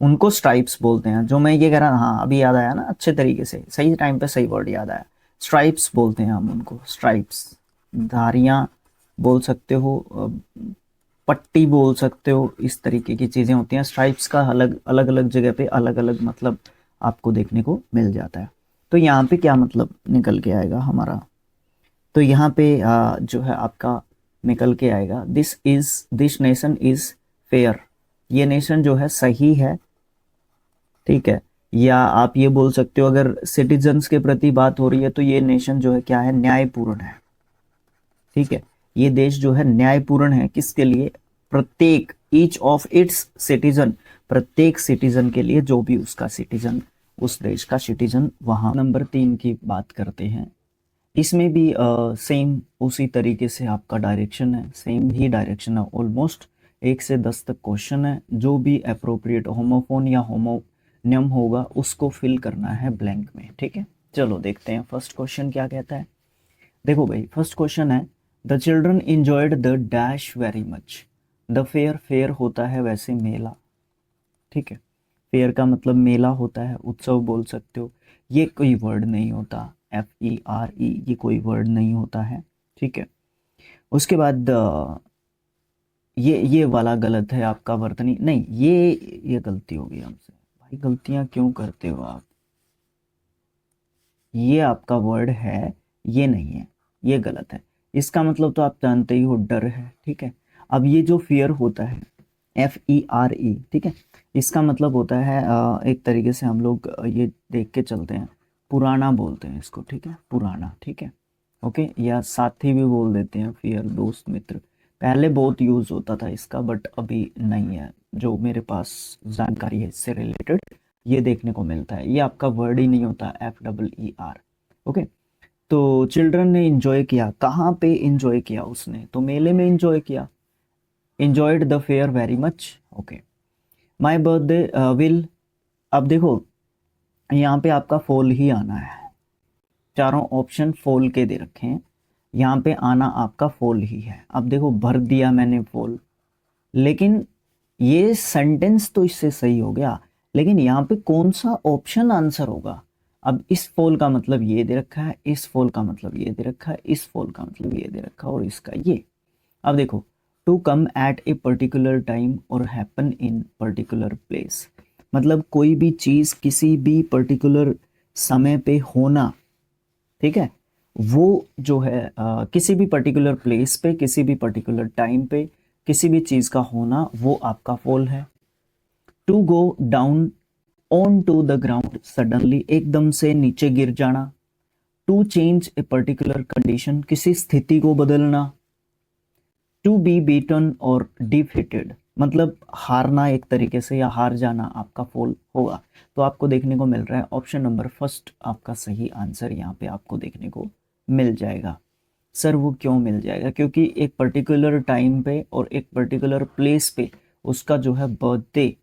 उनको स्ट्राइप्स बोलते हैं। जो मैं ये कह रहा, हाँ अभी याद आया ना, अच्छे तरीके से, सही टाइम पे सही वर्ड याद आया। स्ट्राइप्स बोलते हैं हम उनको, स्ट्राइप्स, धारियां बोल सकते हो, पट्टी बोल सकते हो, इस तरीके की चीज़ें होती हैं। स्ट्राइप्स का अलग अलग अलग जगह पे अलग अलग मतलब आपको देखने को मिल जाता है। तो यहाँ पे क्या मतलब निकल के आएगा हमारा? तो यहाँ पे जो है आपका निकल के आएगा, दिस नेशन इज फेयर, ये नेशन जो है सही है, ठीक है। या आप ये बोल सकते हो, अगर सिटीजन्स के प्रति बात हो रही है तो ये नेशन जो है क्या है, न्यायपूर्ण है, ठीक है। ये देश जो है न्यायपूर्ण है, किसके लिए? प्रत्येक, ईच ऑफ इट्स सिटीजन, प्रत्येक सिटीजन के लिए, जो भी उसका सिटीजन, उस देश का सिटीजन। वहां नंबर 3 की बात करते हैं। इसमें भी सेम उसी तरीके से आपका डायरेक्शन है, सेम ही डायरेक्शन है ऑलमोस्ट। 1 से 10 तक क्वेश्चन है, जो भी अप्रोप्रिएट होमोफोन या होमोनियम होगा उसको फिल करना है ब्लैंक में, ठीक है। चलो देखते हैं फर्स्ट क्वेश्चन क्या कहता है। देखो भाई, फर्स्ट क्वेश्चन है, the children enjoyed the dash very much. The fair, fair होता है वैसे मेला, ठीक है, फेयर का मतलब मेला होता है, उत्सव बोल सकते हो। ये कोई वर्ड नहीं होता, FERE, ये कोई वर्ड नहीं होता है, ठीक है। उसके बाद ये वाला गलत है आपका, वर्तनी नहीं, ये गलती होगी हमसे भाई, गलतियां क्यों करते हो आप? ये आपका वर्ड है, ये नहीं है, ये गलत है। इसका मतलब तो आप जानते ही हो, डर है, ठीक है। अब ये जो फियर होता है, FERE, ठीक है, इसका मतलब होता है एक तरीके से हम लोग ये देख के चलते हैं, पुराना बोलते हैं इसको, ठीक है, पुराना, ठीक है, ओके। या साथी भी बोल देते हैं, फियर दोस्त मित्र। पहले बहुत यूज़ होता था इसका, बट अभी नहीं है, जो मेरे पास जानकारी है इससे रिलेटेड ये देखने को मिलता है। ये आपका वर्ड ही नहीं होता, FEER। ओके, तो चिल्ड्रन ने इंजॉय किया, कहाँ पे इंजॉय किया उसने, तो मेले में इंजॉय किया, enjoyed the fair very much. Okay, my birthday will, अब देखो यहाँ पे आपका फॉल ही आना है, चारों ऑप्शन फॉल के दे रखे हैं, यहाँ पे आना आपका फॉल ही है। अब देखो भर दिया मैंने फॉल, लेकिन ये सेंटेंस तो इससे सही हो गया, लेकिन यहाँ पे कौन सा ऑप्शन आंसर होगा। अब इस फॉल का मतलब ये दे रखा है, इस फॉल का मतलब ये दे रखा है, इस फॉल का मतलब ये दे रखा है, और इसका ये। अब देखो, to come at a particular time और हैपन इन पर्टिकुलर प्लेस, मतलब कोई भी चीज़ किसी भी पर्टिकुलर समय पे होना, ठीक है, वो जो है किसी भी पर्टिकुलर प्लेस पे, किसी भी पर्टिकुलर टाइम पे, किसी भी चीज़ का होना, वो आपका फॉल है। To go down on to the ground suddenly, एकदम से नीचे गिर जाना। To change a particular condition, किसी स्थिति को बदलना। टू बी बीटन और डिफीटेड, मतलब हारना एक तरीके से, या हार जाना आपका फॉल होगा। तो आपको देखने को मिल रहा है ऑप्शन नंबर फर्स्ट आपका सही आंसर यहाँ पे आपको देखने को मिल जाएगा। सर वो क्यों मिल जाएगा, क्योंकि एक पर्टिकुलर टाइम पे और एक पर्टिकुलर प्लेस पे उसका जो है बर्थडे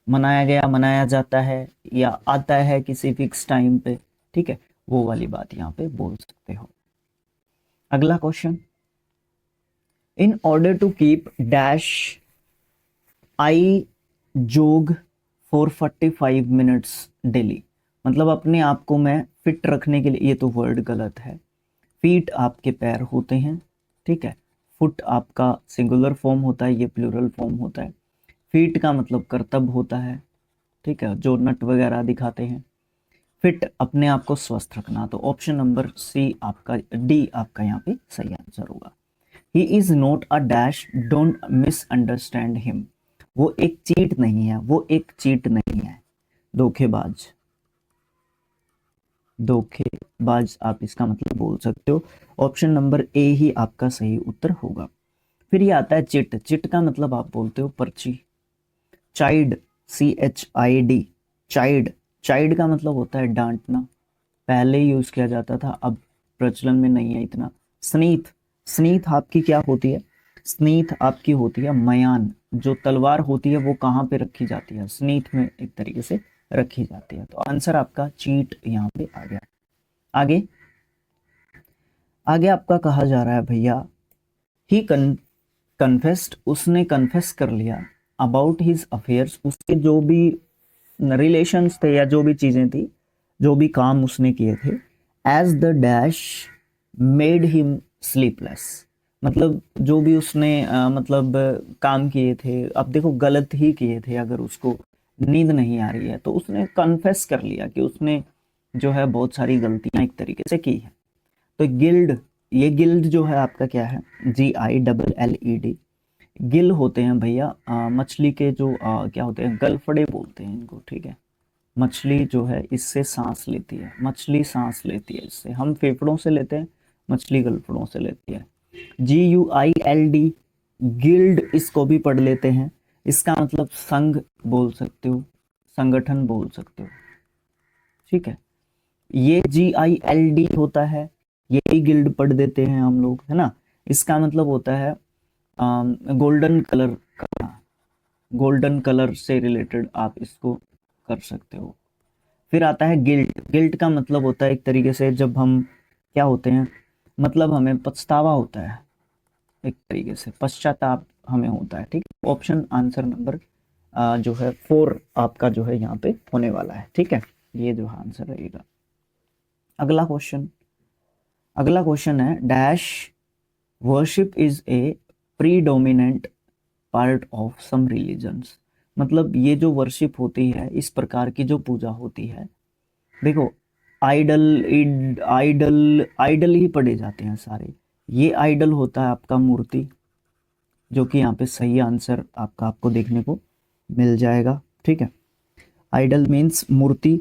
मनाया गया, मनाया जाता है, या आता है किसी फिक्स टाइम पे, ठीक है, वो वाली बात यहाँ पे बोल सकते हो। अगला question, in order to keep dash I jog for 45 minutes daily, मतलब अपने आप को मैं फिट रखने के लिए, ये तो वर्ड गलत है, फीट आपके पैर होते हैं, ठीक है, फुट आपका सिंगुलर फॉर्म होता है, ये प्लूरल फॉर्म होता है। फीट का मतलब करतब होता है, ठीक है, जो नट वगैरह दिखाते हैं। फिट अपने आप को स्वस्थ रखना, तो ऑप्शन नंबर सी आपका, डी आपका यहाँ पे सही आंसर होगा। He is not a dash, don't misunderstand him, वो एक चीट नहीं है, वो एक चीट नहीं है, धोखेबाज, धोखेबाज आप इसका मतलब बोल सकते हो। ऑप्शन नंबर ए ही आपका सही उत्तर होगा। फिर ये आता है चिट, चिट का मतलब आप बोलते हो पर्ची। चाइड, CHID, चाइड, चाइड का मतलब होता है डांटना, पहले यूज किया जाता था, अब प्रचलन में नहीं है इतना। स्नीथ, स्नीथ आपकी क्या होती है, स्नीथ आपकी होती है मयान, जो तलवार होती है वो कहाँ पे रखी जाती है, स्नीथ में एक तरीके से रखी जाती है। तो आंसर आपका चीट यहाँ पे आ गया। आगे, आगे आपका कहा जा रहा है भैया, ही कन्फेस्ड, उसने कन्फेस कर लिया, अबाउट हिज अफेयर्स, उसके जो भी रिलेशंस थे या जो भी चीजें थी, जो भी काम उसने किए थे, as the dash made him sleepless, मतलब जो भी उसने मतलब काम किए थे, अब देखो गलत ही किए थे, अगर उसको नींद नहीं आ रही है तो उसने कन्फेस कर लिया कि उसने जो है बहुत सारी गलतियां एक तरीके से की है। तो गिल्ड, ये गिल्ड जो है आपका क्या है, GILLED, गिल होते हैं भैया मछली के जो क्या होते हैं, गलफड़े बोलते हैं इनको, ठीक है, मछली जो है इससे सांस लेती है, मछली सांस लेती है इससे, हम फेफड़ों से लेते हैं, मछली गलफड़ों से लेती है। GUILD, गिल्ड इसको भी पढ़ लेते हैं, इसका मतलब संघ बोल सकते हो, संगठन बोल सकते हो, ठीक है। ये GILD होता है, यही गिल्ड पढ़ देते हैं हम लोग, है ना। इसका मतलब होता है गोल्डन कलर का, गोल्डन कलर से रिलेटेड आप इसको कर सकते हो। फिर आता है गिल्ट, गिल्ट का मतलब होता है एक तरीके से जब हम क्या होते हैं, मतलब हमें पछतावा होता है, एक तरीके से पश्चाताप हमें होता है, ठीक। ऑप्शन आंसर नंबर जो है 4 आपका जो है यहाँ पे होने वाला है, ठीक है, ये जो आंसर रहेगा। अगला क्वेश्चन, अगला क्वेश्चन है dash worship is a predominant part of some religions, मतलब ये जो वर्शिप होती है, इस प्रकार की जो पूजा होती है, देखो आइडल, आइडल ही पढ़े जाते हैं सारे, ये आइडल होता है आपका मूर्ति, जो कि यहाँ पे सही आंसर आपका आपको देखने को मिल जाएगा, ठीक है। आइडल मीन्स मूर्ति,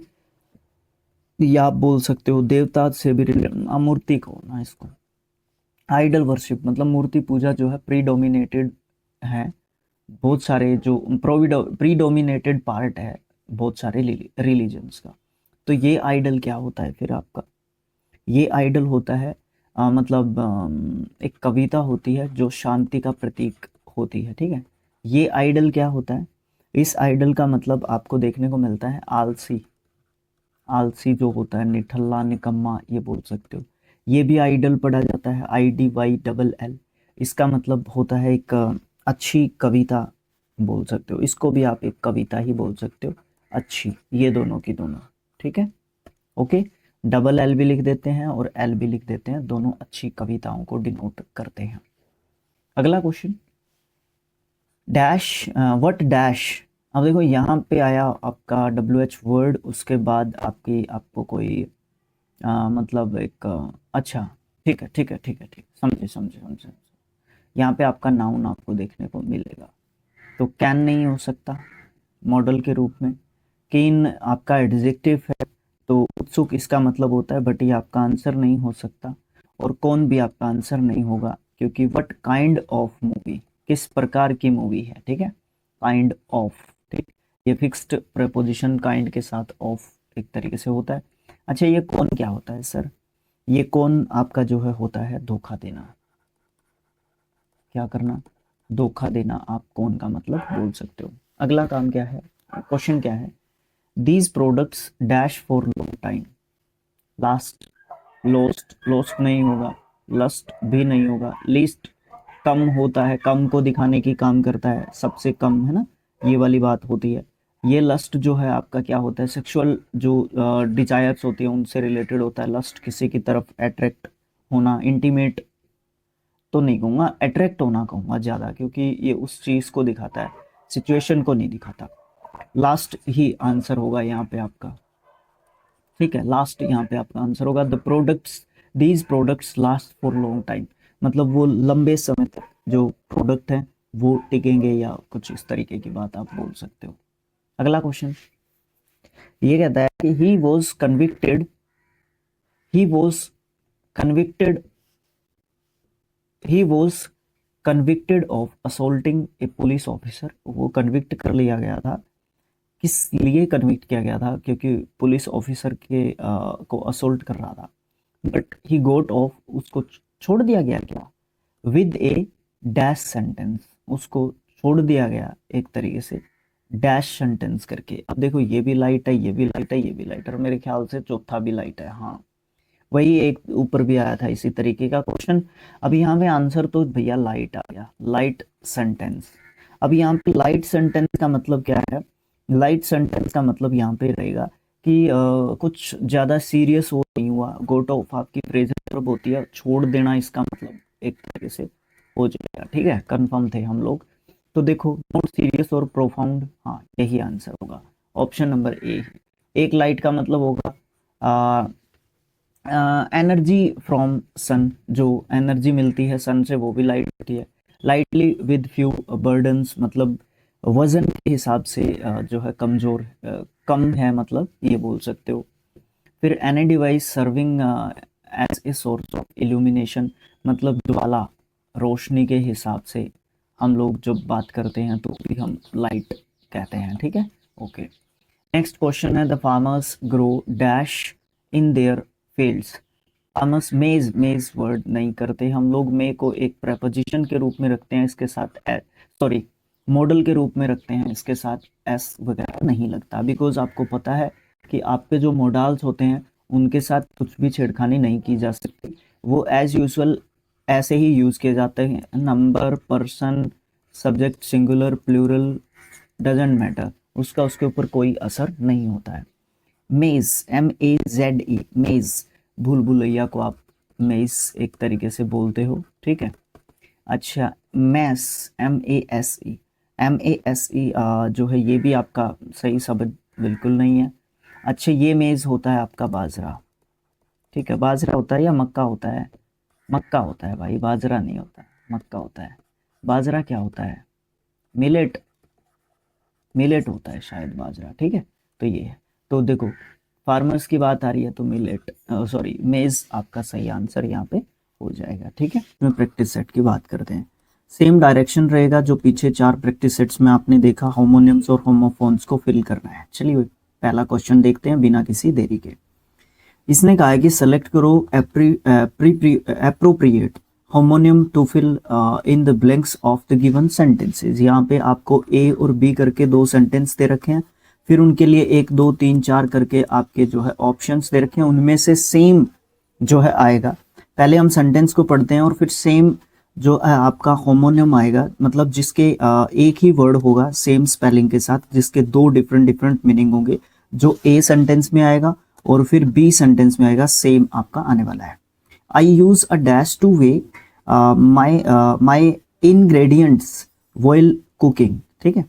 या आप बोल सकते हो देवता से भी मूर्ति को ना इसको। आइडल वर्शिप मतलब मूर्ति पूजा जो है प्रीडोमिनेटेड है, बहुत सारे जो प्रीडोमिनेटेड पार्ट है बहुत सारे रिलीजन्स का। तो ये आइडल क्या होता है फिर आपका, ये आइडल होता है मतलब एक कविता होती है जो शांति का प्रतीक होती है, ठीक है। ये आइडल क्या होता है, इस आइडल का मतलब आपको देखने को मिलता है आलसी, आलसी जो होता है, निठल्ला, निकम्मा, ये बोल सकते हो। ये भी आइडल पढ़ा जाता है, IDYLL। इसका मतलब होता है एक अच्छी कविता बोल सकते हो, इसको भी आप एक कविता ही बोल सकते हो, अच्छी, ये दोनों की दोनों, ठीक है। ओके, डबल एल भी लिख देते हैं और एल भी लिख देते हैं, दोनों अच्छी कविताओं को डिनोट करते हैं। अगला क्वेश्चन, डैश, व्हाट डैश। अब देखो यहाँ पे आया आपका WH वर्ड, उसके बाद आपको कोई मतलब एक अच्छा, ठीक है ठीक है ठीक है ठीक, समझे समझे समझे। यहाँ पे आपका नाउन आपको देखने को मिलेगा, तो कैन नहीं हो सकता मॉडल के रूप में, कीन आपका एडजेक्टिव है, तो उत्सुक इसका मतलब होता है, बट ये आपका आंसर नहीं हो सकता, और कौन भी आपका आंसर नहीं होगा, क्योंकि व्हाट काइंड ऑफ मूवी, किस प्रकार की मूवी है, ठीक है, काइंड ऑफ, ठीक, ये फिक्स्ड प्रेपोजिशन काइंड के साथ ऑफ एक तरीके से होता है। अच्छा, ये कौन क्या होता है सर, ये कौन आपका जो है होता है धोखा देना, क्या करना, धोखा देना, आप कौन का मतलब बोल सकते हो। अगला काम क्या है, क्वेश्चन क्या है, these products dash for long time, last, lost, lost नहीं होगा, लस्ट भी नहीं होगा, लीस्ट कम होता है, कम को दिखाने की काम करता है, सबसे कम, है ना, ये वाली बात होती है। ये लस्ट जो है आपका क्या होता है, सेक्सुअल जो डिजायर्स होती है उनसे रिलेटेड होता है, लस्ट किसी की तरफ अट्रैक्ट होना, इंटीमेट तो नहीं कहूँगा, अट्रैक्ट होना कहूँगा ज़्यादा, क्योंकि ये उस चीज़ को दिखाता है, सिचुएशन को नहीं दिखाता। लास्ट ही आंसर होगा यहाँ पे आपका, ठीक है, लास्ट यहाँ पे आपका आंसर होगा। The products, these products last for long time, मतलब वो लंबे समय तक जो प्रोडक्ट है वो टिकेंगे, या कुछ इस तरीके की बात आप बोल सकते हो। अगला क्वेश्चन ये कहता है कि he was convicted he was convicted of assaulting A police officer, वो कन्विक्ट कर लिया गया था, किस लिए कन्विक्ट किया गया था, क्योंकि पुलिस ऑफिसर को असोल्ट कर रहा था, बट ही गोट ऑफ, उसको छोड़ दिया गया क्या, विद ए डैश सेंटेंस, उसको छोड़ दिया गया एक तरीके से डैश सेंटेंस करके। अब देखो ये भी लाइट है, ये भी लाइट है, ये भी लाइट है, और मेरे ख्याल से चौथा भी लाइट है, हाँ वही एक ऊपर भी आया था इसी तरीके का क्वेश्चन। अब यहाँ पे आंसर तो भैया लाइट आ गया, लाइट सेंटेंस। अब यहाँ पे लाइट सेंटेंस का मतलब क्या है, लाइट सेंटेंस का मतलब यहाँ पे रहेगा कि कुछ ज़्यादा सीरियस हो नहीं हुआ, गोट ऑफ आपकी प्रेजेंट वर्ब होती है, छोड़ देना इसका मतलब एक तरीके से हो जाएगा, ठीक है, कंफर्म थे हम लोग। तो देखो नॉट सीरियस और प्रोफाउंड, हाँ यही आंसर होगा, ऑप्शन नंबर ए। एक लाइट का मतलब होगा एनर्जी फ्रॉम सन, जो एनर्जी मिलती है सन से वो भी लाइट होती है। लाइटली विद फ्यू बर्डन्स, मतलब वजन के हिसाब से जो है कमजोर, कम है, मतलब ये बोल सकते हो। फिर any device serving as a source of illumination, मतलब ज्वाला, रोशनी के हिसाब से हम लोग जब बात करते हैं तो भी हम लाइट कहते हैं, ठीक है। ओके, नेक्स्ट क्वेश्चन है the farmers grow dash in their fields. Farmers मेज, मेज वर्ड नहीं करते हम लोग, मे को एक प्रपोजिशन के रूप में रखते हैं, इसके साथ सॉरी मॉडल के रूप में रखते हैं, इसके साथ एस वगैरह नहीं लगता, बिकॉज आपको पता है कि आपके जो मॉडल्स होते हैं उनके साथ कुछ भी छेड़खानी नहीं की जा सकती, वो एज यूजुअल ऐसे ही यूज किए जाते हैं, number, person, subject, singular, plural, doesn't matter, उसका उसके ऊपर कोई असर नहीं होता है। मेज, MEZE, मेज, भूल भुलैया को आप मेज एक तरीके से बोलते हो, ठीक है। अच्छा, मैस, MASE, MASE जो है ये भी आपका सही शब्द बिल्कुल नहीं है। अच्छा, ये मेज होता है आपका बाजरा, ठीक है, बाजरा होता है या मक्का होता है, मक्का होता है भाई, बाजरा नहीं होता, मक्का होता है। बाजरा क्या होता है, मिलेट, मिलेट होता है शायद बाजरा, ठीक है। तो ये है, तो देखो फार्मर्स की बात आ रही है तो मिलेट, सॉरी मेज आपका सही आंसर यहाँ पे हो हो जाएगा, ठीक है। इसमें प्रैक्टिस सेट की बात करते हैं। सेम डायरेक्शन रहेगा जो पीछे 4 प्रैक्टिस सेट्स में आपने देखा, होमोनिम्स और होमोफोन्स को फिल करना है। चलिए पहला क्वेश्चन देखते हैं बिना किसी देरी के। इसने कहा है कि सेलेक्ट करो appropriate homonym to fill in the blanks of the given sentences. यहाँ पे आपको ए और बी करके 2 सेंटेंस दे रखे हैं, फिर उनके लिए 1 2 3 4 करके आपके जो है ऑप्शंस दे रखे हैं, उनमें से सेम जो है आएगा। पहले हम सेंटेंस को पढ़ते हैं और फिर सेम जो है आपका होमोनिम आएगा, मतलब जिसके एक ही वर्ड होगा सेम स्पेलिंग के साथ, जिसके 2 डिफरेंट मीनिंग होंगे, जो ए सेंटेंस में आएगा और फिर बी सेंटेंस में आएगा, सेम आपका आने वाला है। I use a dash to weigh my ingredients while cooking, ठीक है।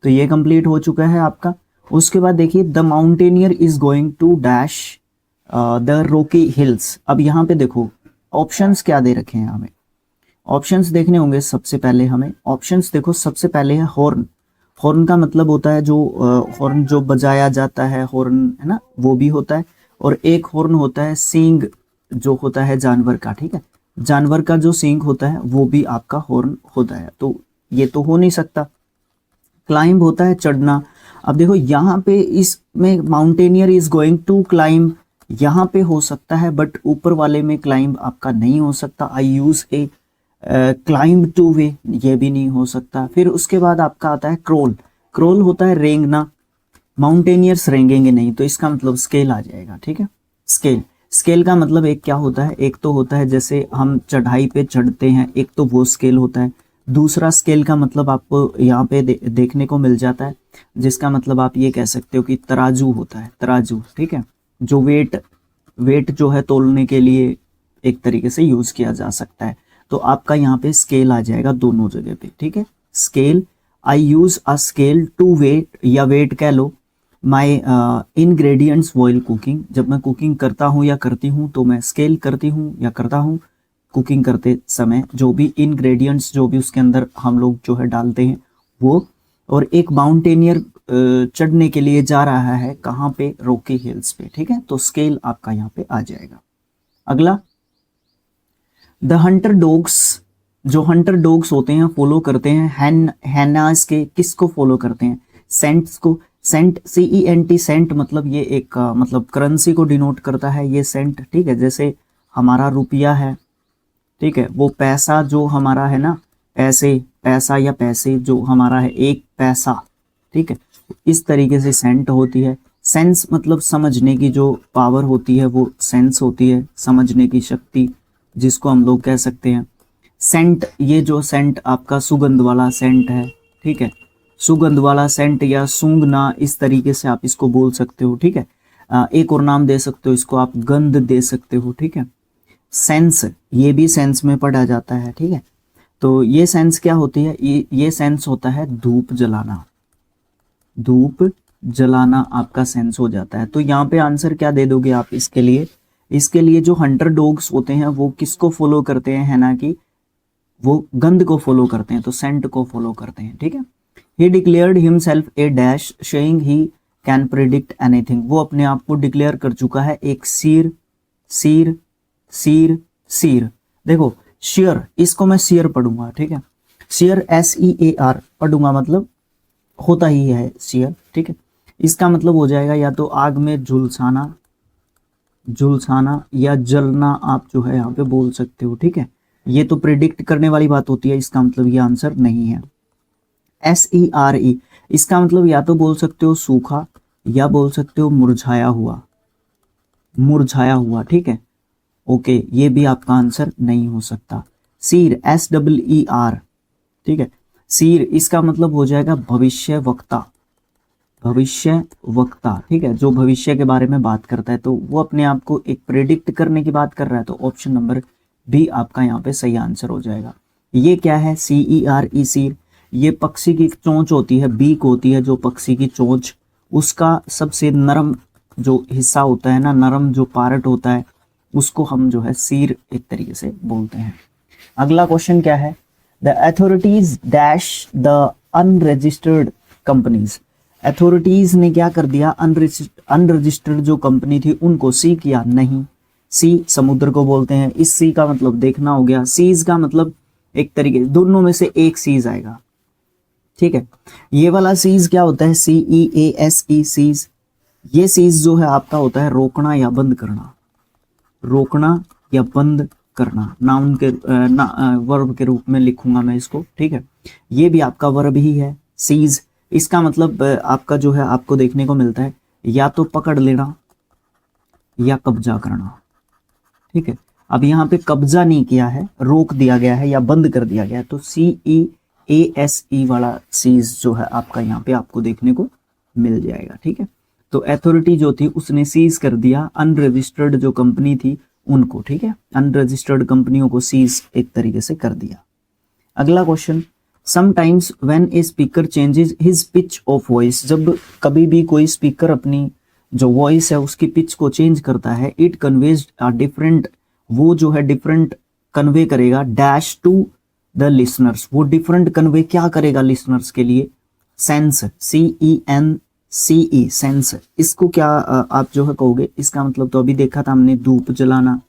तो ये कंप्लीट हो चुका है आपका। उसके बाद देखिए the mountaineer is going to dash the rocky hills. अब यहाँ पे देखो ऑप्शंस क्या दे रखे हैं, हमें ऑप्शंस देखने होंगे। सबसे पहले हमें ऑप्शंस देखो, सबसे पहले है हॉर्न। हॉर्न का मतलब होता है जो हॉर्न जो बजाया जाता है, हॉर्न है ना, वो भी होता है। और एक हॉर्न होता है सींग, जो होता है जानवर का, ठीक है। जानवर का जो सींग होता है वो भी आपका हॉर्न होता है, तो ये तो हो नहीं सकता। क्लाइंब होता है चढ़ना। अब देखो यहाँ पे इसमें mountaineer is going to climb, यहाँ पे हो सकता है, बट ऊपर वाले में क्लाइंब आपका नहीं हो सकता। आई यूज ए क्लाइंब टू वे, ये भी नहीं हो सकता। फिर उसके बाद आपका आता है क्रोल। क्रोल होता है रेंगना, माउंटेनियर्स रेंगेंगे नहीं, तो इसका मतलब स्केल आ जाएगा, ठीक है। स्केल, स्केल का मतलब एक क्या होता है, एक तो होता है जैसे हम चढ़ाई पे चढ़ते हैं, एक तो वो स्केल होता है। दूसरा स्केल का मतलब आपको यहाँ पे देखने को मिल जाता है, जिसका मतलब आप ये कह सकते हो कि तराजू होता है, तराजू, ठीक है, जो वेट जो है तोलने के लिए एक तरीके से यूज किया जा सकता है। तो आपका यहाँ पे स्केल आ जाएगा दोनों जगह पे, ठीक है। Scale, I use a scale to weigh, या वेट कह लो, माई इंग्रेडिएंट्स व्हाइल कुकिंग। जब मैं कुकिंग करता हूँ या करती हूँ तो मैं स्केल करती हूँ या करता हूँ कुकिंग करते समय, जो भी इंग्रेडिएंट्स जो भी उसके अंदर हम लोग जो है डालते हैं वो। और एक माउंटेनियर चढ़ने के लिए जा रहा है कहाँ पे, रॉकी हिल्स पे, ठीक है। तो स्केल आपका यहाँ पे आ जाएगा। अगला, द हंटर डॉग्स, जो हंटर डॉग्स होते हैं फॉलो करते हैं हैनास के, किसको फॉलो करते हैं, सेंट्स को। सेंट, CENT, सेंट मतलब ये एक मतलब करेंसी को डिनोट करता है ये सेंट, ठीक है। जैसे हमारा रुपया है, ठीक है, वो पैसा जो हमारा है ना, पैसा या पैसे जो हमारा है, एक पैसा, ठीक है, इस तरीके से सेंट होती है। सेंस मतलब समझने की जो पावर होती है वो सेंस होती है, समझने की शक्ति, जिसको हम लोग कह सकते हैं। सेंट, ये जो सेंट आपका सुगंध वाला सेंट है, ठीक है, सुगंध वाला सेंट या सूंघना, इस तरीके से आप इसको बोल सकते हो, ठीक है। एक और नाम दे सकते हो इसको आप, गंध दे सकते हो, ठीक है। सेंस, ये भी सेंस में पढ़ा जाता है, ठीक है। तो ये सेंस क्या होती है, ये सेंस होता है धूप जलाना, धूप जलाना आपका सेंस हो जाता है। तो यहाँ पे आंसर क्या दे दोगे आप इसके लिए, इसके लिए जो हंटर डॉग्स होते हैं वो किसको फॉलो करते हैं, है ना, कि वो गंध को फॉलो करते हैं, तो सेंट को फॉलो करते हैं, ठीक है। ही declared himself A dash saying he can predict anything. वो अपने आप को डिक्लेयर कर चुका है एक सीर, सीर, सीर, सीर। देखो शेयर, इसको मैं शेयर पढ़ूंगा, ठीक है, शेयर SEAR पढ़ूंगा, मतलब होता ही है शेयर, ठीक है। इसका मतलब हो जाएगा या तो आग में झुलसाना, झुलसाना या जलना, आप जो है यहाँ पे बोल सकते हो, ठीक है। ये तो प्रिडिक्ट करने वाली बात होती है, इसका मतलब ये आंसर नहीं है। SERE, इसका मतलब या तो बोल सकते हो सूखा या बोल सकते हो मुरझाया हुआ, मुरझाया हुआ, ठीक है। ओके, ये भी आपका आंसर नहीं हो सकता। सीर, SEER, ठीक है, सीर, इसका मतलब हो जाएगा भविष्य वक्ता, भविष्य वक्ता, ठीक है, जो भविष्य के बारे में बात करता है, तो वो अपने आप को एक प्रेडिक्ट करने की बात कर रहा है। तो ऑप्शन नंबर बी आपका यहाँ पे सही आंसर हो जाएगा। ये क्या है, CERE, सीर, ये पक्षी की चोंच होती है, बीक होती है जो पक्षी की चोंच, उसका सबसे नरम जो हिस्सा होता है ना, नरम जो पार्ट होता है, उसको हम जो है सीर एक तरीके से बोलते हैं। अगला क्वेश्चन क्या है, the authorities dash the unregistered companies. Authorities ने क्या कर दिया, अनरजिस्टर्ड जो कंपनी थी उनको सी किया नहीं, सी समुद्र को बोलते हैं। इस सी का मतलब देखना हो गया, सीज का मतलब एक तरीके दोनों में से एक सीज आएगा, ठीक है। ये वाला सीज क्या होता है, CEASE सीज। ये सीज जो है आपका होता है रोकना या बंद करना, रोकना या बंद करना। नाउन के वर्ब के रूप में लिखूंगा मैं इसको, ठीक है। ये भी आपका वर्ब ही है सीज। इसका मतलब आपका जो है आपको देखने को मिलता है या तो पकड़ लेना या कब्जा करना, ठीक है। अब यहाँ पे कब्जा नहीं किया है, रोक दिया गया है या बंद कर दिया गया है, तो CEASE वाला सीज जो है आपका यहाँ पे आपको देखने को मिल जाएगा, ठीक है। तो अथॉरिटी जो थी उसने सीज कर दिया अनरजिस्टर्ड जो कंपनी थी उनको, ठीक है। अनरजिस्टर्ड कंपनियों को सीज एक तरीके से कर दिया। अगला question, sometimes when a speaker changes his pitch of voice, जब कभी भी कोई स्पीकर अपनी जो वॉइस है उसकी पिच को चेंज करता है, इट कन्वेज अ डिफरेंट, वो जो है डिफरेंट कन्वे करेगा डैश टू द लिसनर्स, वो डिफरेंट कन्वे क्या करेगा लिसनर्स के लिए, सेंस, CENCE सेंस। इसको क्या आप जो है कहोगे, इसका मतलब तो अभी देखा था हमने धूप जलाना,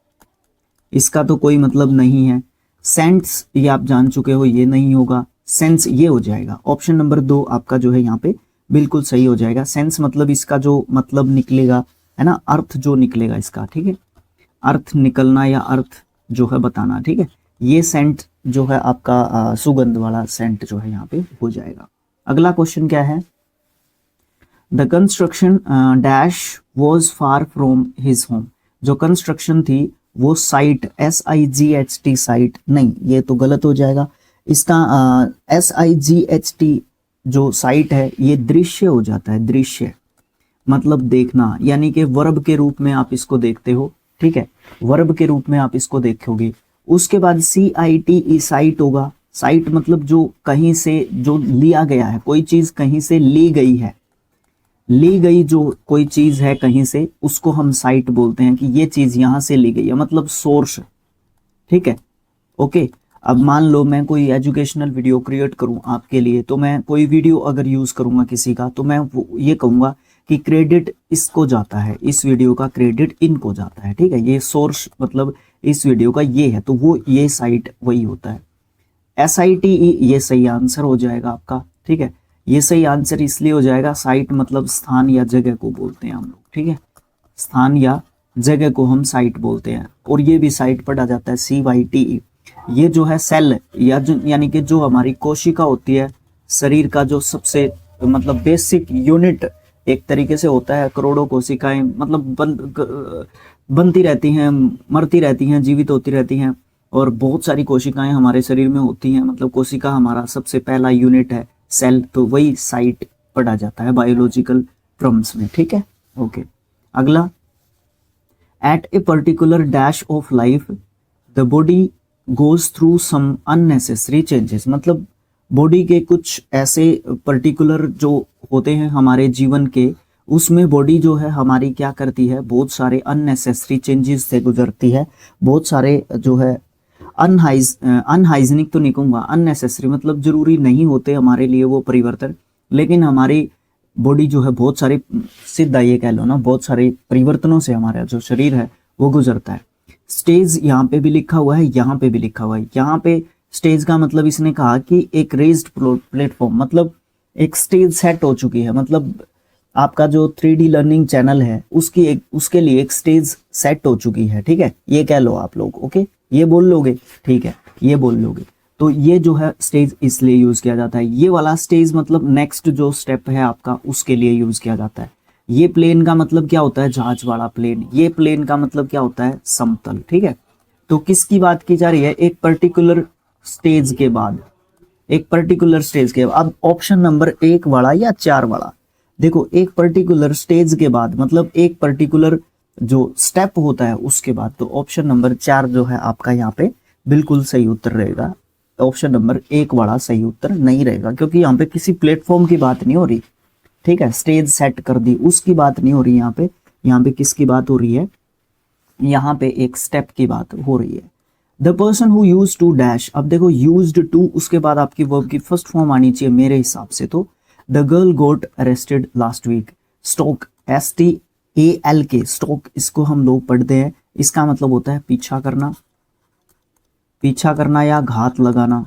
इसका तो कोई मतलब नहीं है। सेंस ये आप जान चुके हो, ये नहीं होगा। सेंस ये हो जाएगा। ऑप्शन नंबर 2 आपका जो है यहाँ पे बिल्कुल सही हो जाएगा। सेंस मतलब इसका जो मतलब निकलेगा है ना, अर्थ जो निकलेगा इसका, ठीक है, अर्थ निकलना या अर्थ जो है बताना, ठीक है। ये सेंट जो है आपका सुगंध वाला सेंट जो है यहाँ पे हो जाएगा। अगला क्वेश्चन क्या है, the construction dash was far from his home, जो कंस्ट्रक्शन थी वो साइट, SIGHT साइट नहीं, ये तो गलत हो जाएगा। इसका SIGHT जो साइट है ये दृश्य हो जाता है, दृश्य मतलब देखना, यानी कि वर्ब के रूप में आप इसको देखते हो, ठीक है, वर्ब के रूप में आप इसको देखोगे। उसके बाद CITE साइट होगा, साइट मतलब जो कहीं से जो लिया गया है, कोई चीज कहीं से ली गई है, ली गई जो कोई चीज है कहीं से, उसको हम साइट बोलते हैं कि ये चीज यहां से ली गई है, मतलब सोर्स, ठीक है, ओके। अब मान लो मैं कोई एजुकेशनल वीडियो क्रिएट करूं आपके लिए, तो मैं कोई वीडियो अगर यूज करूंगा किसी का, तो मैं ये कहूंगा कि क्रेडिट इसको जाता है, इस वीडियो का क्रेडिट इनको जाता है, ठीक है। ये सोर्स मतलब इस वीडियो का ये है, तो वो ये साइट वही होता है। SITE ये सही आंसर हो जाएगा आपका, ठीक है। ये सही आंसर इसलिए हो जाएगा, साइट मतलब स्थान या जगह को बोलते हैं हम लोग, ठीक है, स्थान या जगह को हम साइट बोलते हैं। और ये भी साइट पढ़ा जाता है CYTE। ये जो है सेल या यानी कि जो हमारी कोशिका होती है, शरीर का जो सबसे मतलब बेसिक यूनिट एक तरीके से होता है। करोड़ों कोशिकाएं मतलब बनती रहती हैं, मरती रहती हैं, जीवित होती रहती हैं, और बहुत सारी कोशिकाएं हमारे शरीर में होती हैं। मतलब कोशिका हमारा सबसे पहला यूनिट है, सेल, तो वही साइट पढ़ा जाता है बायोलॉजिकल टर्म्स में, ठीक है, ओके। अगला, at a particular dash of life the body goes through some unnecessary changes, मतलब बॉडी के कुछ ऐसे पर्टिकुलर जो होते हैं हमारे जीवन के, उसमें बॉडी जो है हमारी क्या करती है, बहुत सारे अननेसेसरी चेंजेस से गुजरती है। बहुत सारे जो है अनहाइजीनिक तो नहीं कहूँगा, अननेसेसरी मतलब जरूरी नहीं होते हमारे लिए वो परिवर्तन, लेकिन हमारी बॉडी जो है बहुत सारे, सीधा ये कह लो ना, बहुत सारे परिवर्तनों से हमारा जो शरीर है वो गुजरता है। स्टेज यहाँ पे भी लिखा हुआ है, यहाँ पे भी लिखा हुआ है। यहाँ पे स्टेज का मतलब इसने कहा कि एक रेज्ड प्लेटफॉर्म, मतलब एक स्टेज सेट हो चुकी है, मतलब आपका जो 3D लर्निंग चैनल है उसके लिए एक स्टेज सेट हो चुकी है, ठीक है, ये कह लो आप लोग, ओके, ये बोल लोगे, ठीक है, ये बोल लोगे। तो ये जो है स्टेज इसलिए यूज किया जाता है। ये वाला स्टेज मतलब नेक्स्ट जो स्टेप है आपका उसके लिए यूज किया जाता है। ये प्लेन का मतलब क्या होता है, जहाज वाला प्लेन। ये प्लेन का मतलब क्या होता है, समतल, ठीक है। तो किसकी बात की जा रही है, एक पर्टिकुलर स्टेज के बाद, एक पर्टिकुलर स्टेज के बाद। अब ऑप्शन नंबर 1 वाला या 4 वाला, देखो एक पर्टिकुलर स्टेज के बाद मतलब एक पर्टिकुलर जो स्टेप होता है उसके बाद, तो ऑप्शन नंबर 4 जो है आपका यहाँ पे बिल्कुल सही उत्तर रहेगा। ऑप्शन नंबर 1 वाला सही उत्तर नहीं रहेगा, क्योंकि यहाँ पे किसी प्लेटफॉर्म की बात नहीं हो रही, ठीक है, स्टेज सेट कर दी उसकी बात नहीं हो रही यहाँ पे। यहाँ पे किसकी बात हो रही है, यहाँ पे एक स्टेप की बात हो रही है। The person who used to dash, अब देखो यूज्ड टू उसके बाद आपकी वर्ब की फर्स्ट फॉर्म आनी चाहिए मेरे हिसाब से। तो the girl got arrested last week, stalk, STALK, stalk, इसको हम लोग पढ़ते हैं इसका मतलब होता है पीछा करना, पीछा करना या घात लगाना,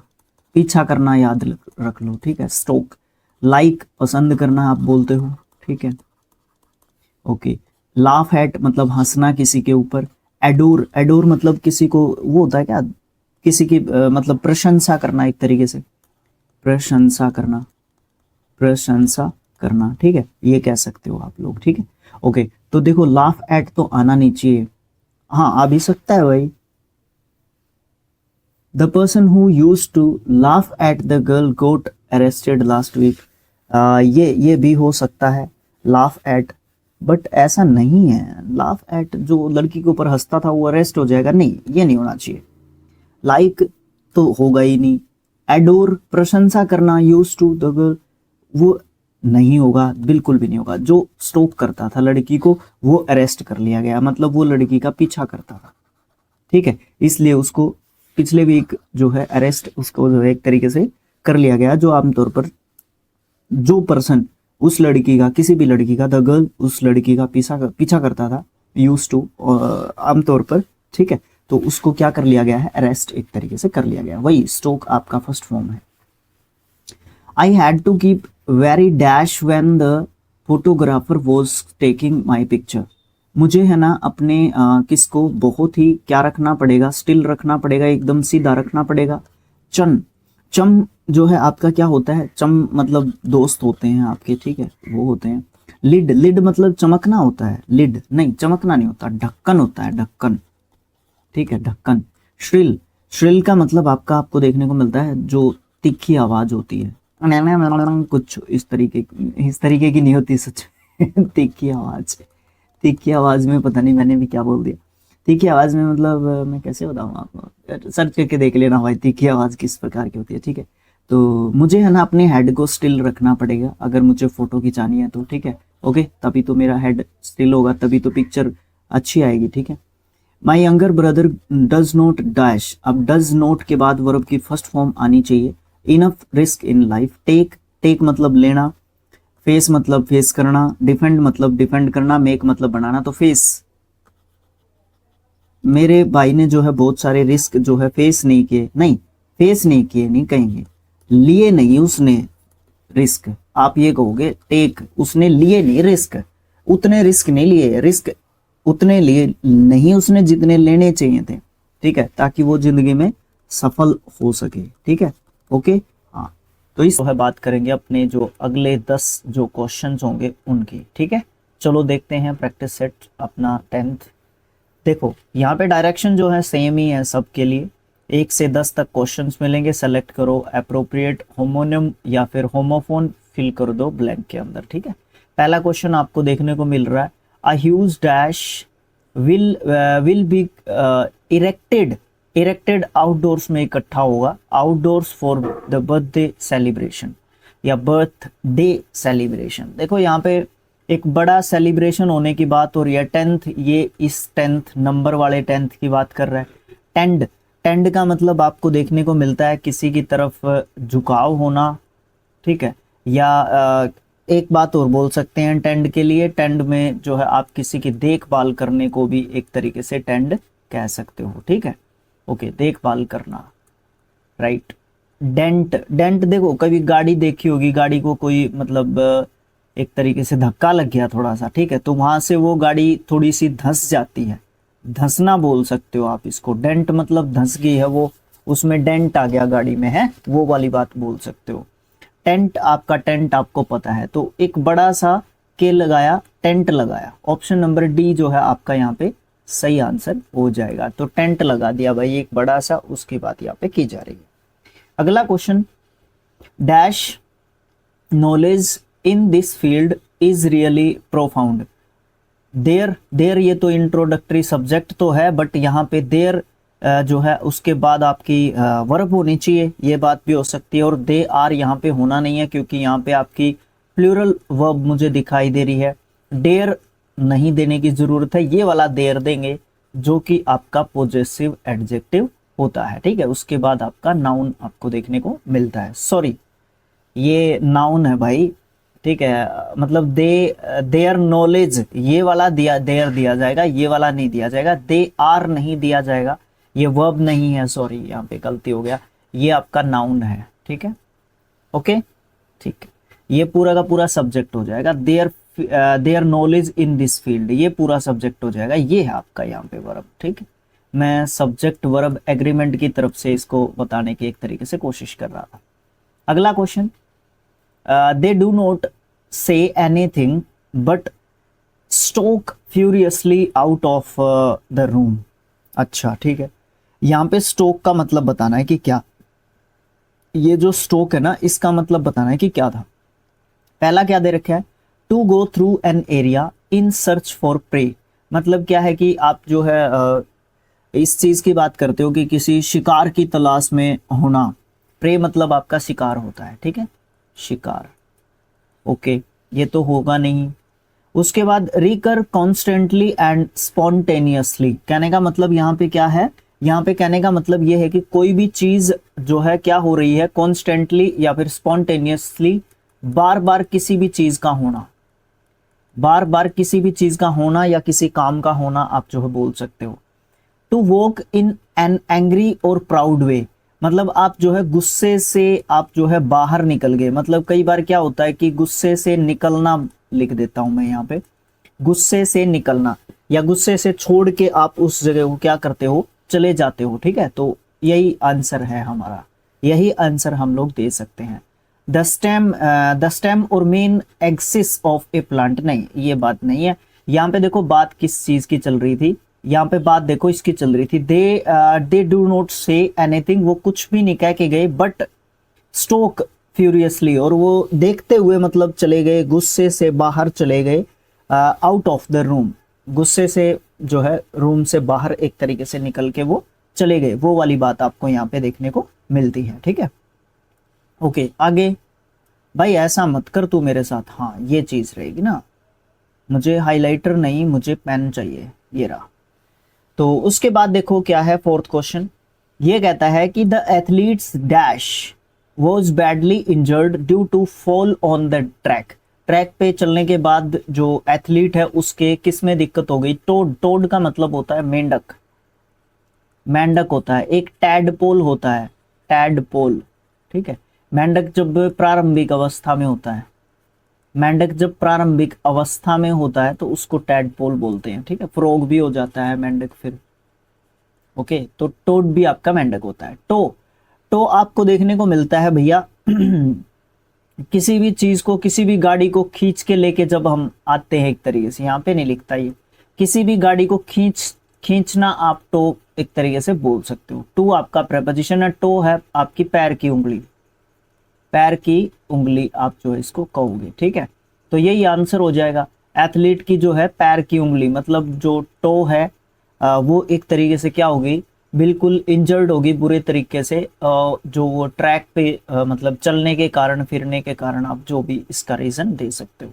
पीछा करना याद रख लो, ठीक है। स्टोक, लाइक पसंद करना आप बोलते हो, ठीक है, ओके। लाफ एट मतलब हंसना किसी के ऊपर। एडोर, एडोर मतलब किसी को वो होता है क्या, किसी की मतलब प्रशंसा करना, एक तरीके से प्रशंसा करना, प्रशंसा करना, ठीक है, ये कह सकते हो आप लोग, ठीक है, ओके। तो देखो लाफ एट तो आना नहीं चाहिए, हाँ आ भी सकता है भाई। The person who used to laugh at the girl got arrested last week, ये भी हो सकता है, लाफ एट, बट ऐसा नहीं है। लाफ एट जो लड़की के ऊपर हंसता था वो अरेस्ट हो जाएगा, नहीं ये नहीं होना चाहिए। लाइक तो होगा ही नहीं। एडोर प्रशंसा करना, यूज टू द गर्ल, वो नहीं होगा, बिल्कुल भी नहीं होगा। जो स्टोक करता था लड़की को वो अरेस्ट कर लिया गया, मतलब वो लड़की का पीछा करता था, ठीक है, इसलिए उसको पिछले वीक जो है अरेस्ट उसको जो है एक तरीके से कर लिया गया। जो आमतौर पर जो पर्सन उस लड़की का, किसी भी लड़की का, द गर्ल उस लड़की का पीछा करता था, यूज टू आमतौर पर, ठीक है, तो उसको क्या कर लिया गया है, अरेस्ट एक तरीके से कर लिया गया। वही स्टोक आपका फर्स्ट फॉर्म है। I had to keep very dash when the photographer was taking my picture, मुझे है ना अपने किसको बहुत ही क्या रखना पड़ेगा, स्टिल रखना पड़ेगा, एकदम सीधा रखना पड़ेगा। चम, चम जो है आपका क्या होता है, चम मतलब दोस्त होते हैं आपके, ठीक है, वो होते हैं। लिड, लिड मतलब चमकना होता है, लिड नहीं चमकना नहीं होता, ढक्कन होता है, ढक्कन, ठीक है, ढक्कन। श्रिल, श्रिल का मतलब आपका आपको देखने को मिलता है जो तीखी आवाज होती है, कुछ इस तरीके की नहीं होती सच तीखी आवाज, तीखी आवाज में पता नहीं मैंने भी क्या बोल दिया, तीखी आवाज में मतलब मैं कैसे बताऊँ आपको, सर्च करके देख लेना भाई तीखी आवाज किस प्रकार की होती है, ठीक है। तो मुझे है ना अपने हेड को स्टिल रखना पड़ेगा अगर मुझे फोटो खिंचानी है तो, ठीक है, ओके, तभी तो मेरा हेड स्टिल होगा, तभी तो पिक्चर अच्छी आएगी, ठीक है। My younger brother does not dash, अब डज नॉट के बाद वर्ब की फर्स्ट फॉर्म आनी चाहिए। Enough risk in life, take, take मतलब लेना, फेस मतलब फेस करना, डिफेंड मतलब डिफेंड करना, मेक मतलब बनाना। तो फेस, मेरे भाई ने जो है बहुत सारे रिस्क जो है फेस नहीं किए, नहीं फेस नहीं किए नहीं कहेंगे, लिए नहीं उसने रिस्क, आप ये कहोगे टेक, उसने लिए नहीं रिस्क, उतने रिस्क नहीं लिए, रिस्क उतने लिए नहीं उसने जितने लेने चाहिए थे, ठीक है, ताकि वो जिंदगी में सफल हो सके, ठीक है, ओके। हाँ, तो इस है बात करेंगे अपने जो अगले 10 जो क्वेश्चंस होंगे उनकी, ठीक है। चलो देखते हैं प्रैक्टिस सेट अपना 10th। देखो यहाँ पे डायरेक्शन जो है सेम ही है सबके लिए, 1 से 10 तक क्वेश्चंस मिलेंगे, सेलेक्ट करो अप्रोप्रिएट होमोनिम या फिर होमोफोन, फिल कर दो ब्लैंक के अंदर, ठीक है। पहला क्वेश्चन आपको देखने को मिल रहा है, a huge dash will be erected, erected outdoors में इकट्ठा होगा, outdoors for the birthday celebration या बर्थडे सेलिब्रेशन। देखो यहाँ पे एक बड़ा सेलिब्रेशन होने की बात हो रही है, 10th, ये इस 10th नंबर वाले 10th की बात कर रहा है। टेंड, टेंड का मतलब आपको देखने को मिलता है किसी की तरफ झुकाव होना, ठीक है, या एक बात और बोल सकते हैं टेंड के लिए, टेंड में जो है आप किसी की देखभाल करने को भी एक तरीके से टेंड कह सकते हो, ठीक है, ओके, देखभाल करना, राइट। डेंट, डेंट देखो कभी गाड़ी देखी होगी, गाड़ी को कोई मतलब एक तरीके से धक्का लग गया थोड़ा सा, ठीक है, तो वहां से वो गाड़ी थोड़ी सी धंस जाती है, धंसना बोल सकते हो आप इसको, डेंट मतलब धंस गई है वो, उसमें डेंट आ गया गाड़ी में है, वो वाली बात बोल सकते हो। टेंट, आपका टेंट आपको पता है, तो एक बड़ा सा के लगाया, टेंट लगाया, ऑप्शन नंबर डी जो है आपका यहाँ पे सही आंसर हो जाएगा। तो टेंट लगा दिया भाई एक बड़ा सा, उसकी बात यहाँ पे की जा रही है। अगला question, dash knowledge in this field is really profound, there, there ये तो इंट्रोडक्टरी सब्जेक्ट तो है, बट यहाँ पे देयर जो है उसके बाद आपकी वर्ब होनी चाहिए, ये बात भी हो सकती है, और दे आर यहाँ पे होना नहीं है क्योंकि यहाँ पे आपकी प्लूरल वर्ब मुझे दिखाई दे रही है, डेयर नहीं देने की जरूरत है, ये वाला देयर देंगे जो कि आपका पॉजेसिव एडजेक्टिव होता है, ठीक है, उसके बाद आपका नाउन आपको देखने को मिलता है, सॉरी ये नाउन है भाई, ठीक है, मतलब देयर नॉलेज, ये वाला देयर दिया जाएगा, ये वाला नहीं दिया जाएगा, दे आर नहीं दिया जाएगा, ये वर्ब नहीं है, सॉरी यहाँ पे गलती हो गया, ये आपका नाउन है, ठीक है, ओके, ठीक है, ये पूरा का पूरा सब्जेक्ट हो जाएगा, their knowledge in this field, ये पूरा सब्जेक्ट हो जाएगा, ये है आपका यहाँ पे वर्ब, ठीक है। मैं सब्जेक्ट वर्ब एग्रीमेंट की तरफ से इसको बताने की एक तरीके से कोशिश कर रहा था। अगला question, they do not say anything but stock furiously out of the room. अच्छा ठीक है, यहाँ पे स्टॉक का मतलब बताना है कि क्या, ये जो स्टॉक है ना, इसका मतलब बताना है कि क्या था। पहला क्या दे रखा है, to go through an area in search for prey, मतलब क्या है कि आप जो है इस चीज की बात करते हो कि किसी शिकार की तलाश में होना, प्रे मतलब आपका शिकार होता है, ठीक है, शिकार, ओके, ये तो होगा नहीं। उसके बाद रिकर कॉन्स्टेंटली एंड स्पॉन्टेनियसली, कहने का मतलब यहाँ पे क्या है, यहाँ पे कहने का मतलब ये है कि कोई भी चीज जो है क्या हो रही है, कॉन्स्टेंटली या फिर स्पॉन्टेनियसली, बार बार किसी भी चीज का होना, बार बार किसी भी चीज का होना या किसी काम का होना आप जो है बोल सकते हो। To walk in an angry और प्राउड वे, मतलब आप जो है गुस्से से आप जो है बाहर निकल गए, मतलब कई बार क्या होता है कि गुस्से से निकलना, लिख देता हूं मैं यहाँ पे, गुस्से से निकलना या गुस्से से छोड़ के आप उस जगह को क्या करते हो, चले जाते हो, ठीक है, तो यही आंसर है हमारा, यही आंसर हम लोग दे सकते हैं। द स्टेम और main axis of A plant, नहीं ये बात नहीं है। यहाँ पे देखो बात किस चीज की चल रही थी, यहाँ पे बात देखो इसकी चल रही थी, they do not say anything, वो कुछ भी नहीं कह के गए, बट स्टोक फ्यूरियसली, और वो देखते हुए मतलब चले गए, गुस्से से बाहर चले गए, आउट ऑफ द रूम, गुस्से से जो है रूम से बाहर एक तरीके से निकल के वो चले गए, वो वाली बात आपको यहाँ पे देखने को मिलती है, ठीक है, ओके। आगे, भाई ऐसा मत कर तू मेरे साथ, हाँ ये चीज रहेगी ना, मुझे हाइलाइटर नहीं, मुझे पेन चाहिए, ये रहा। तो उसके बाद देखो क्या है फोर्थ क्वेश्चन, ये कहता है कि the athletes dash was badly injured due to fall on the track, track पे चलने के बाद जो एथलीट है उसके किस में दिक्कत हो गई, टोड, टोड का मतलब होता है मेंढक, मेंढक होता है, एक टैडपोल होता है, टैडपोल, ठीक है, मेंढक जब प्रारंभिक अवस्था में होता है, मेंढक जब प्रारंभिक अवस्था में होता है तो उसको टैडपोल बोलते हैं, ठीक है, फ्रॉग भी हो जाता है मेंढक फिर, ओके, तो टोड भी आपका मेंढक होता है। तो आपको देखने को मिलता है भैया किसी भी चीज को, किसी भी गाड़ी को खींच के लेके जब हम आते हैं, एक तरीके से यहाँ पे नहीं लिखता ये, किसी भी गाड़ी को खींचना आप टो एक तरीके से बोल सकते हो। टू आपका प्रेपोजिशन है, टो है आपकी पैर की उंगली, पैर की उंगली आप जो है इसको कहोगे, ठीक है, तो यही आंसर हो जाएगा। एथलीट की जो है पैर की उंगली, मतलब जो टो है वो एक तरीके से क्या होगी, बिल्कुल इंजर्ड होगी बुरे तरीके से, जो वो ट्रैक पे मतलब चलने के कारण, फिरने के कारण, आप जो भी इसका रीजन दे सकते हो,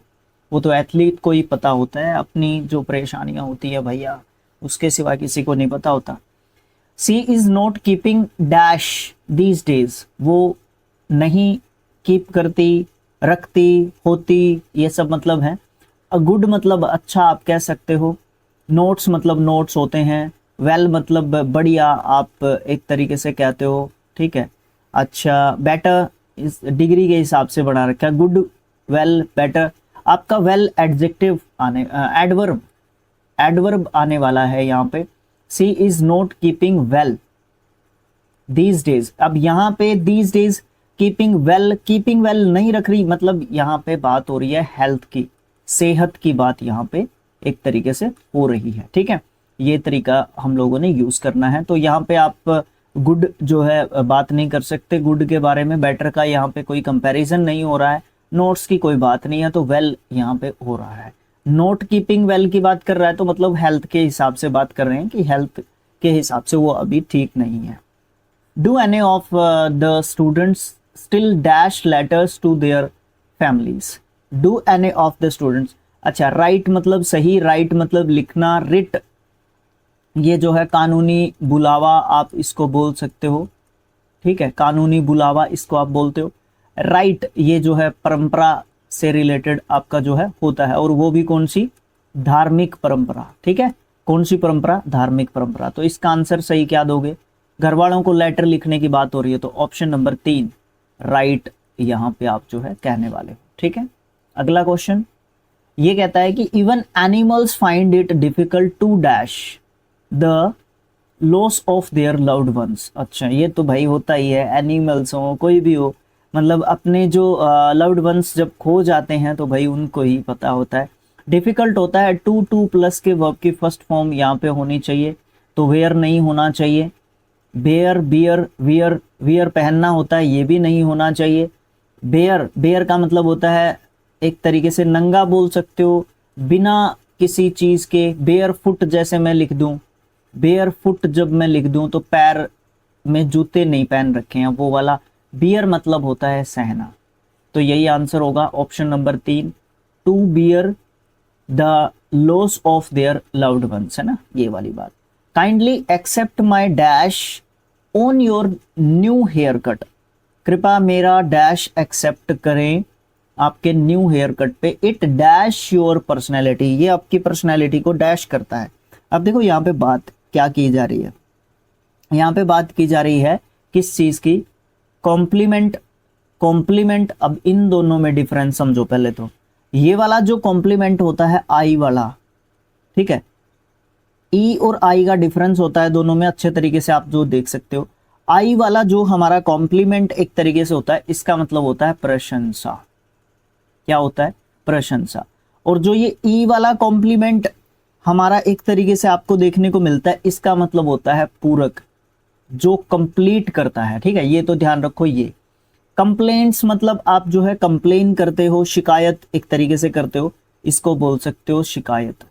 वो तो एथलीट को ही पता होता है, अपनी जो परेशानियां होती है भैया उसके सिवा किसी को नहीं पता होता। She is not keeping dash these days, वो नहीं कीप करती, रखती, होती, ये सब मतलब है। अ गुड मतलब अच्छा आप कह सकते हो, नोट्स मतलब नोट्स होते हैं, वेल मतलब बढ़िया आप एक तरीके से कहते हो, ठीक है, अच्छा बेटर इस डिग्री के हिसाब से बना रखा है, गुड, वेल, बेटर, आपका वेल एडजेक्टिव आने, एडवर्ब, एडवर्ब आने वाला है यहाँ पे। She is not keeping well these days, अब यहाँ पे दीज डेज कीपिंग वेल नहीं रख रही, मतलब यहाँ पे बात हो रही है हेल्थ की, सेहत की बात यहाँ पे एक तरीके से हो रही है, ठीक है, ये तरीका हम लोगों ने यूज करना है। तो यहाँ पे आप गुड जो है बात नहीं कर सकते गुड के बारे में, बेटर का यहाँ पे कोई कंपैरिजन नहीं हो रहा है, नोट्स की कोई बात नहीं है, तो वेल यहाँ पे हो रहा है। नोट कीपिंग वेल की बात कर रहा है तो मतलब हेल्थ के हिसाब से बात कर रहे हैं कि हेल्थ के हिसाब से वो अभी ठीक नहीं है। Do any of the students still dash letters to their families, do any of the students, अच्छा राइट मतलब सही, राइट मतलब लिखना, रिट ये जो है कानूनी बुलावा आप इसको बोल सकते हो, ठीक है, कानूनी बुलावा इसको आप बोलते हो। राइट ये जो है परंपरा से रिलेटेड आपका जो है होता है, और वो भी कौन सी, धार्मिक परंपरा। ठीक है, कौन सी परंपरा, धार्मिक परंपरा। तो इसका आंसर सही क्या दोगे, घर वालों को लेटर लिखने की बात हो रही है तो ऑप्शन नंबर 3 राइट यहाँ पे आप जो है कहने वाले हो। ठीक है, अगला क्वेश्चन ये कहता है कि even animals find it difficult to dash the loss of their loved ones. अच्छा, ये तो भाई होता ही है, एनिमल्स हो कोई भी हो, मतलब अपने जो लव्ड वंस जब खो जाते हैं तो भाई उनको ही पता होता है। डिफिकल्ट होता है, टू प्लस के वर्ब की फर्स्ट फॉर्म यहाँ पे होनी चाहिए, तो वेयर नहीं होना चाहिए। बेयर, बियर, वियर, वियर पहनना होता है, ये भी नहीं होना चाहिए। बेयर, बेयर का मतलब होता है एक तरीके से नंगा बोल सकते हो, बिना किसी चीज के। बेयर फुट जैसे मैं लिख दूं, बेयर फुट जब मैं लिख दूं तो पैर में जूते नहीं पहन रखे हैं, वो वाला। बियर मतलब होता है सहना। तो यही आंसर होगा option number 3, to bear the loss of their loved ones, है ना, ये वाली बात। Kindly accept my dash on your new hair cut. कृपया मेरा डैश एक्सेप्ट करें आपके न्यू हेयर कट पे। इट डैश योर पर्सनैलिटी, ये आपकी पर्सनैलिटी को डैश करता है। अब देखो यहाँ पे बात क्या की जा रही है, यहाँ पे बात की जा रही है किस चीज की, कॉम्प्लीमेंट। कॉम्प्लीमेंट, अब इन दोनों में डिफरेंस समझो पहले तो। ये वाला जो कॉम्प्लीमेंट होता है आई वाला, ठीक है, ई और आई का डिफरेंस होता है दोनों में, अच्छे तरीके से आप जो देख सकते हो। आई वाला जो हमारा कॉम्प्लीमेंट एक तरीके से होता है, इसका मतलब होता है प्रशंसा। क्या होता है, प्रशंसा। और जो ये ई वाला कॉम्प्लीमेंट हमारा एक तरीके से आपको देखने को मिलता है, इसका मतलब होता है पूरक, जो कंप्लीट करता है। ठीक है, ये तो ध्यान रखो। ये कंप्लेंट्स मतलब आप जो है कंप्लेन करते हो, शिकायत एक तरीके से करते हो, इसको बोल सकते हो शिकायत।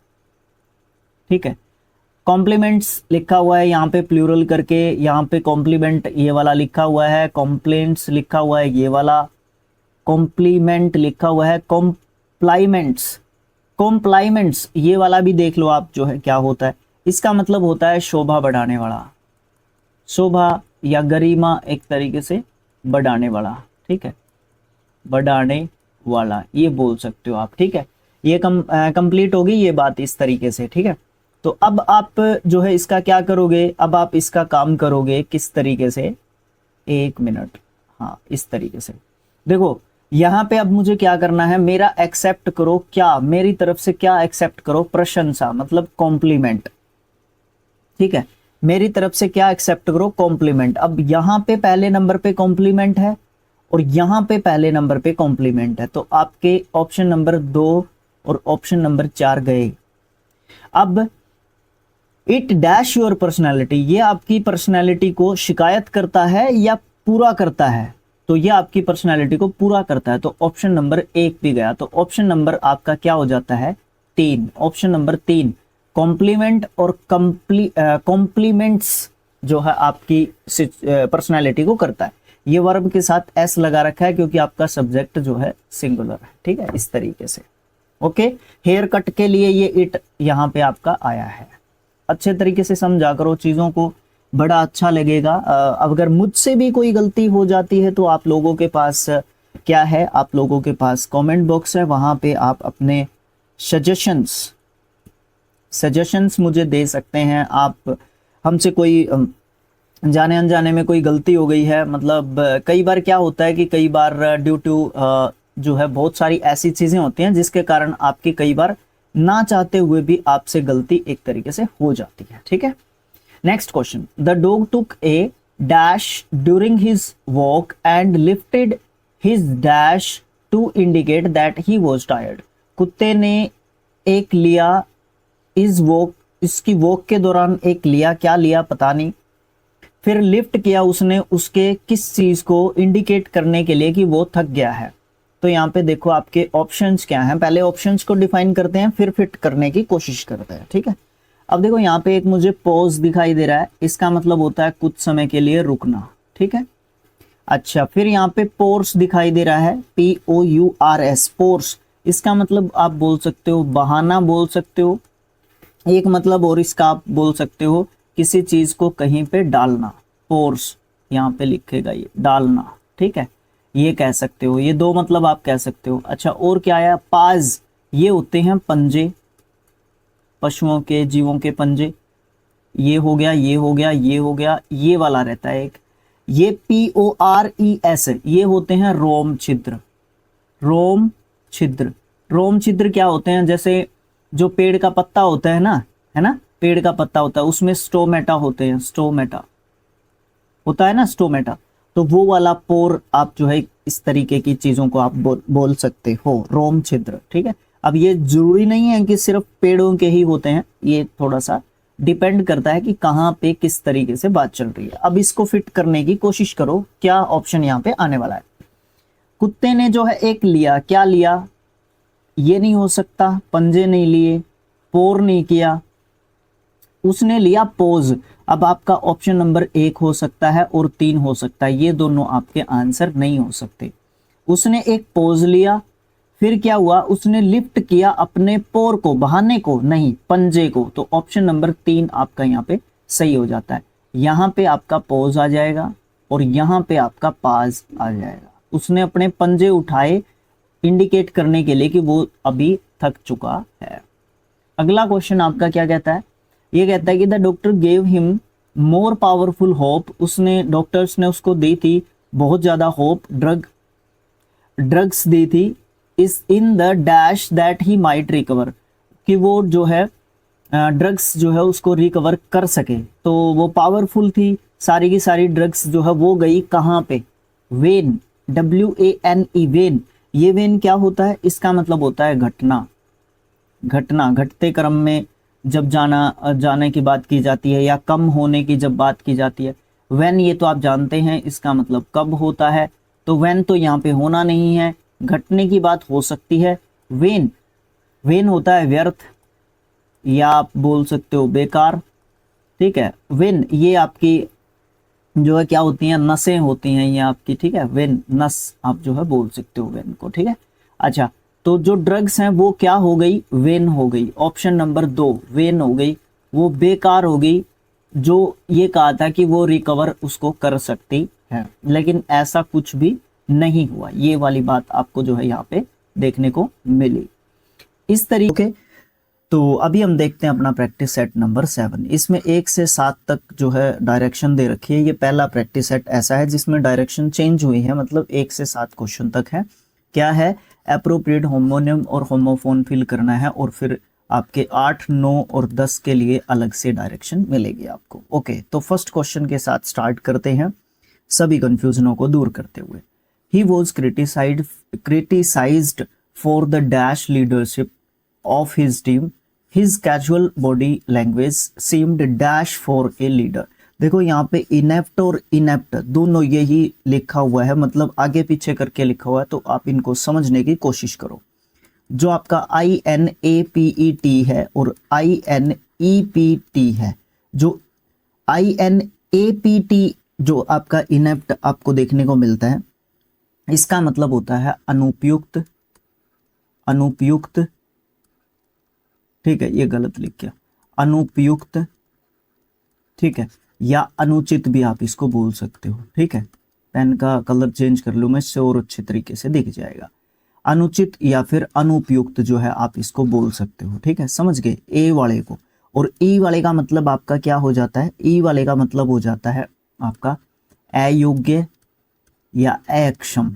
ठीक है, कॉम्प्लीमेंट्स लिखा हुआ है यहाँ पे प्लूरल करके, यहाँ पे कॉम्प्लीमेंट ये वाला लिखा हुआ है, कॉम्प्लेंट्स लिखा हुआ है ये वाला, कॉम्प्लीमेंट लिखा हुआ है, कॉम्प्लाइमेंट्स। कॉम्प्लाइमेंट्स ये वाला भी देख लो आप जो है क्या होता है, इसका मतलब होता है शोभा बढ़ाने वाला, शोभा या गरिमा एक तरीके से बढ़ाने वाला। ठीक है, बढ़ाने वाला ये बोल सकते हो आप। ठीक है, ये कंप्लीट होगी ये बात इस तरीके से। ठीक है, तो अब आप जो है इसका क्या करोगे, अब आप इसका काम करोगे किस तरीके से, एक मिनट, हाँ इस तरीके से देखो। यहाँ पे अब मुझे क्या करना है, मेरा एक्सेप्ट करो, क्या मेरी तरफ से क्या एक्सेप्ट करो, प्रशंसा मतलब कॉम्प्लीमेंट। ठीक है, मेरी तरफ से क्या एक्सेप्ट करो, कॉम्प्लीमेंट। अब यहाँ पे पहले नंबर पे कॉम्प्लीमेंट है और यहाँ पे पहले नंबर पे कॉम्प्लीमेंट है, तो आपके ऑप्शन नंबर 2 और ऑप्शन नंबर 4 गए। अब इट डैश योर पर्सनैलिटी, ये आपकी पर्सनैलिटी को शिकायत करता है या पूरा करता है, तो ये आपकी पर्सनैलिटी को पूरा करता है, तो ऑप्शन नंबर 1 भी गया। तो ऑप्शन नंबर आपका क्या हो जाता है, 3। ऑप्शन नंबर 3 कॉम्प्लीमेंट और कॉम्प्लीमेंट्स जो है आपकी पर्सनैलिटी को करता है। ये वर्ब के साथ एस लगा रखा है क्योंकि आपका सब्जेक्ट जो है सिंगुलर है। ठीक है, इस तरीके से। ओके, हेयर कट के लिए ये इट यहाँ पे आपका आया है। अच्छे तरीके से समझा करो चीजों को, बड़ा अच्छा लगेगा। अगर मुझसे भी कोई गलती हो जाती है तो आप लोगों के पास क्या है, आप लोगों के पास कमेंट बॉक्स है, वहां पे आप अपने सजेशंस मुझे दे सकते हैं। आप हमसे कोई जाने अनजाने में कोई गलती हो गई है, मतलब कई बार क्या होता है कि कई बार ड्यू टू जो है बहुत सारी ऐसी चीजें होती हैं जिसके कारण आपकी कई बार ना चाहते हुए भी आपसे गलती एक तरीके से हो जाती है। ठीक है, next question, the dog took a dash during his walk and lifted his dash to indicate that he was tired. कुत्ते ने एक लिया इस वॉक, इसकी वॉक के दौरान एक लिया, क्या लिया पता नहीं, फिर लिफ्ट किया उसने उसके किस चीज को इंडिकेट करने के लिए कि वो थक गया है। तो यहाँ पे देखो आपके ऑप्शंस क्या हैं, पहले ऑप्शंस को डिफाइन करते हैं फिर फिट करने की कोशिश करते हैं। ठीक है, अब देखो यहाँ पे एक मुझे पॉज दिखाई दे रहा है, इसका मतलब होता है कुछ समय के लिए रुकना। ठीक है, अच्छा, फिर यहाँ पे पोर्स दिखाई दे रहा है, POURS, पोर्स, इसका मतलब आप बोल सकते हो बहाना बोल सकते हो एक मतलब, और इसका आप बोल सकते हो किसी चीज को कहीं पे डालना, पोर्स यहाँ पे लिखेगा ये डालना। ठीक है, ये कह सकते हो, ये दो मतलब आप कह सकते हो। अच्छा, और क्या आया, पाज, ये होते हैं पंजे, पशुओं के, जीवों के पंजे। ये हो गया, ये हो गया, ये हो गया, ये वाला रहता है एक, ये PORES, ये होते हैं रोम छिद्र। रोम छिद्र, रोम छिद्र क्या होते हैं, जैसे जो पेड़ का पत्ता होता है ना, पेड़ का पत्ता होता है, उसमें स्टोमेटा होते हैं, स्टोमेटा होता है ना, स्टोमेटा। तो वो वाला पोर आप जो है इस तरीके की चीजों को आप बोल सकते हो, रोम छिद्र। ठीक है, अब ये जरूरी नहीं है कि सिर्फ पेड़ों के ही होते हैं, ये थोड़ा सा डिपेंड करता है कि कहाँ पे किस तरीके से बात चल रही है। अब इसको फिट करने की कोशिश करो, क्या ऑप्शन यहाँ पे आने वाला है। कुत्ते ने जो है एक लिया, क्या लिया, ये नहीं हो सकता, पंजे नहीं लिए, पोर नहीं किया, उसने लिया पोज। अब आपका ऑप्शन नंबर 1 हो सकता है और 3 हो सकता है, ये दोनों आपके आंसर नहीं हो सकते। उसने एक पोज लिया, फिर क्या हुआ, उसने लिफ्ट किया अपने पोर को, बहाने को नहीं, पंजे को। तो ऑप्शन नंबर 3 आपका यहाँ पे सही हो जाता है। यहाँ पे आपका पोज आ जाएगा और यहाँ पे आपका पाज आ जाएगा। उसने अपने पंजे उठाए इंडिकेट करने के लिए कि वो अभी थक चुका है। अगला क्वेश्चन आपका क्या कहता है, ये कहता है कि the doctor gave him more powerful hope, उसने, डॉक्टर्स ने उसको दी थी बहुत ज्यादा होप, ड्रग्स दी थी, इस in the dash that he might recover, कि वो जो है ड्रग्स जो है उसको रिकवर कर सके। तो वो पावरफुल थी, सारी की सारी ड्रग्स जो है वो गई कहाँ पे, वेन, WANE, वेन। ये वेन क्या होता है, इसका मतलब होता है घटना, घटना, घटते क्रम में जब जाने की बात की जाती है या कम होने की जब बात की जाती है। व्हेन, ये तो आप जानते हैं इसका मतलब कब होता है, तो व्हेन तो यहाँ पे होना नहीं है, घटने की बात हो सकती है। वेन, वेन होता है व्यर्थ, या आप बोल सकते हो बेकार। ठीक है, वेन ये आपकी जो है क्या होती हैं, नसें होती हैं ये आपकी। ठीक है, वेन, नस आप जो है बोल सकते हो वेन को। ठीक है, अच्छा, तो जो ड्रग्स हैं वो क्या हो गई, वेन हो गई। ऑप्शन नंबर 2 वेन हो गई, वो बेकार हो गई। जो ये कहा था कि वो रिकवर उसको कर सकती है, लेकिन ऐसा कुछ भी नहीं हुआ। ये वाली बात आपको जो है यहाँ पे देखने को मिली इस तरीके। तो अभी हम देखते हैं अपना प्रैक्टिस सेट नंबर 7। इसमें 1 से 7 तक जो है डायरेक्शन दे रखी है। ये पहला प्रैक्टिस सेट ऐसा है जिसमें डायरेक्शन चेंज हुई है, मतलब 1 से 7 क्वेश्चन तक है। क्या है, एप्रोप्रिएट होमोनियम और होमोफोन फिल करना है, और फिर आपके 8, 9 और 10 के लिए अलग से डायरेक्शन मिलेगी आपको। ओके, तो फर्स्ट क्वेश्चन के साथ स्टार्ट करते हैं सभी कंफ्यूजनों को दूर करते हुए। He was criticised for the dash leadership of his team, his casual body language seemed dash for a leader. देखो यहाँ पे इनेप्ट और इनेप्ट दोनों यही लिखा हुआ है, मतलब आगे पीछे करके लिखा हुआ है, तो आप इनको समझने की कोशिश करो। जो आपका INAPET है और INEPT है, जो INAPT जो आपका इनेप्ट आपको देखने को मिलता है, इसका मतलब होता है अनुपयुक्त, अनुपयुक्त। ठीक है, ये गलत लिख गया, अनुपयुक्त। ठीक है, या अनुचित भी आप इसको बोल सकते हो। ठीक है, पेन का कलर चेंज कर लूँ मैं, इससे और अच्छे तरीके से दिख जाएगा। अनुचित या फिर अनुपयुक्त जो है आप इसको बोल सकते हो। ठीक है, समझ गए ए वाले को। और ई वाले का मतलब आपका क्या हो जाता है, ई वाले का मतलब हो जाता है आपका अयोग्य या अक्षम,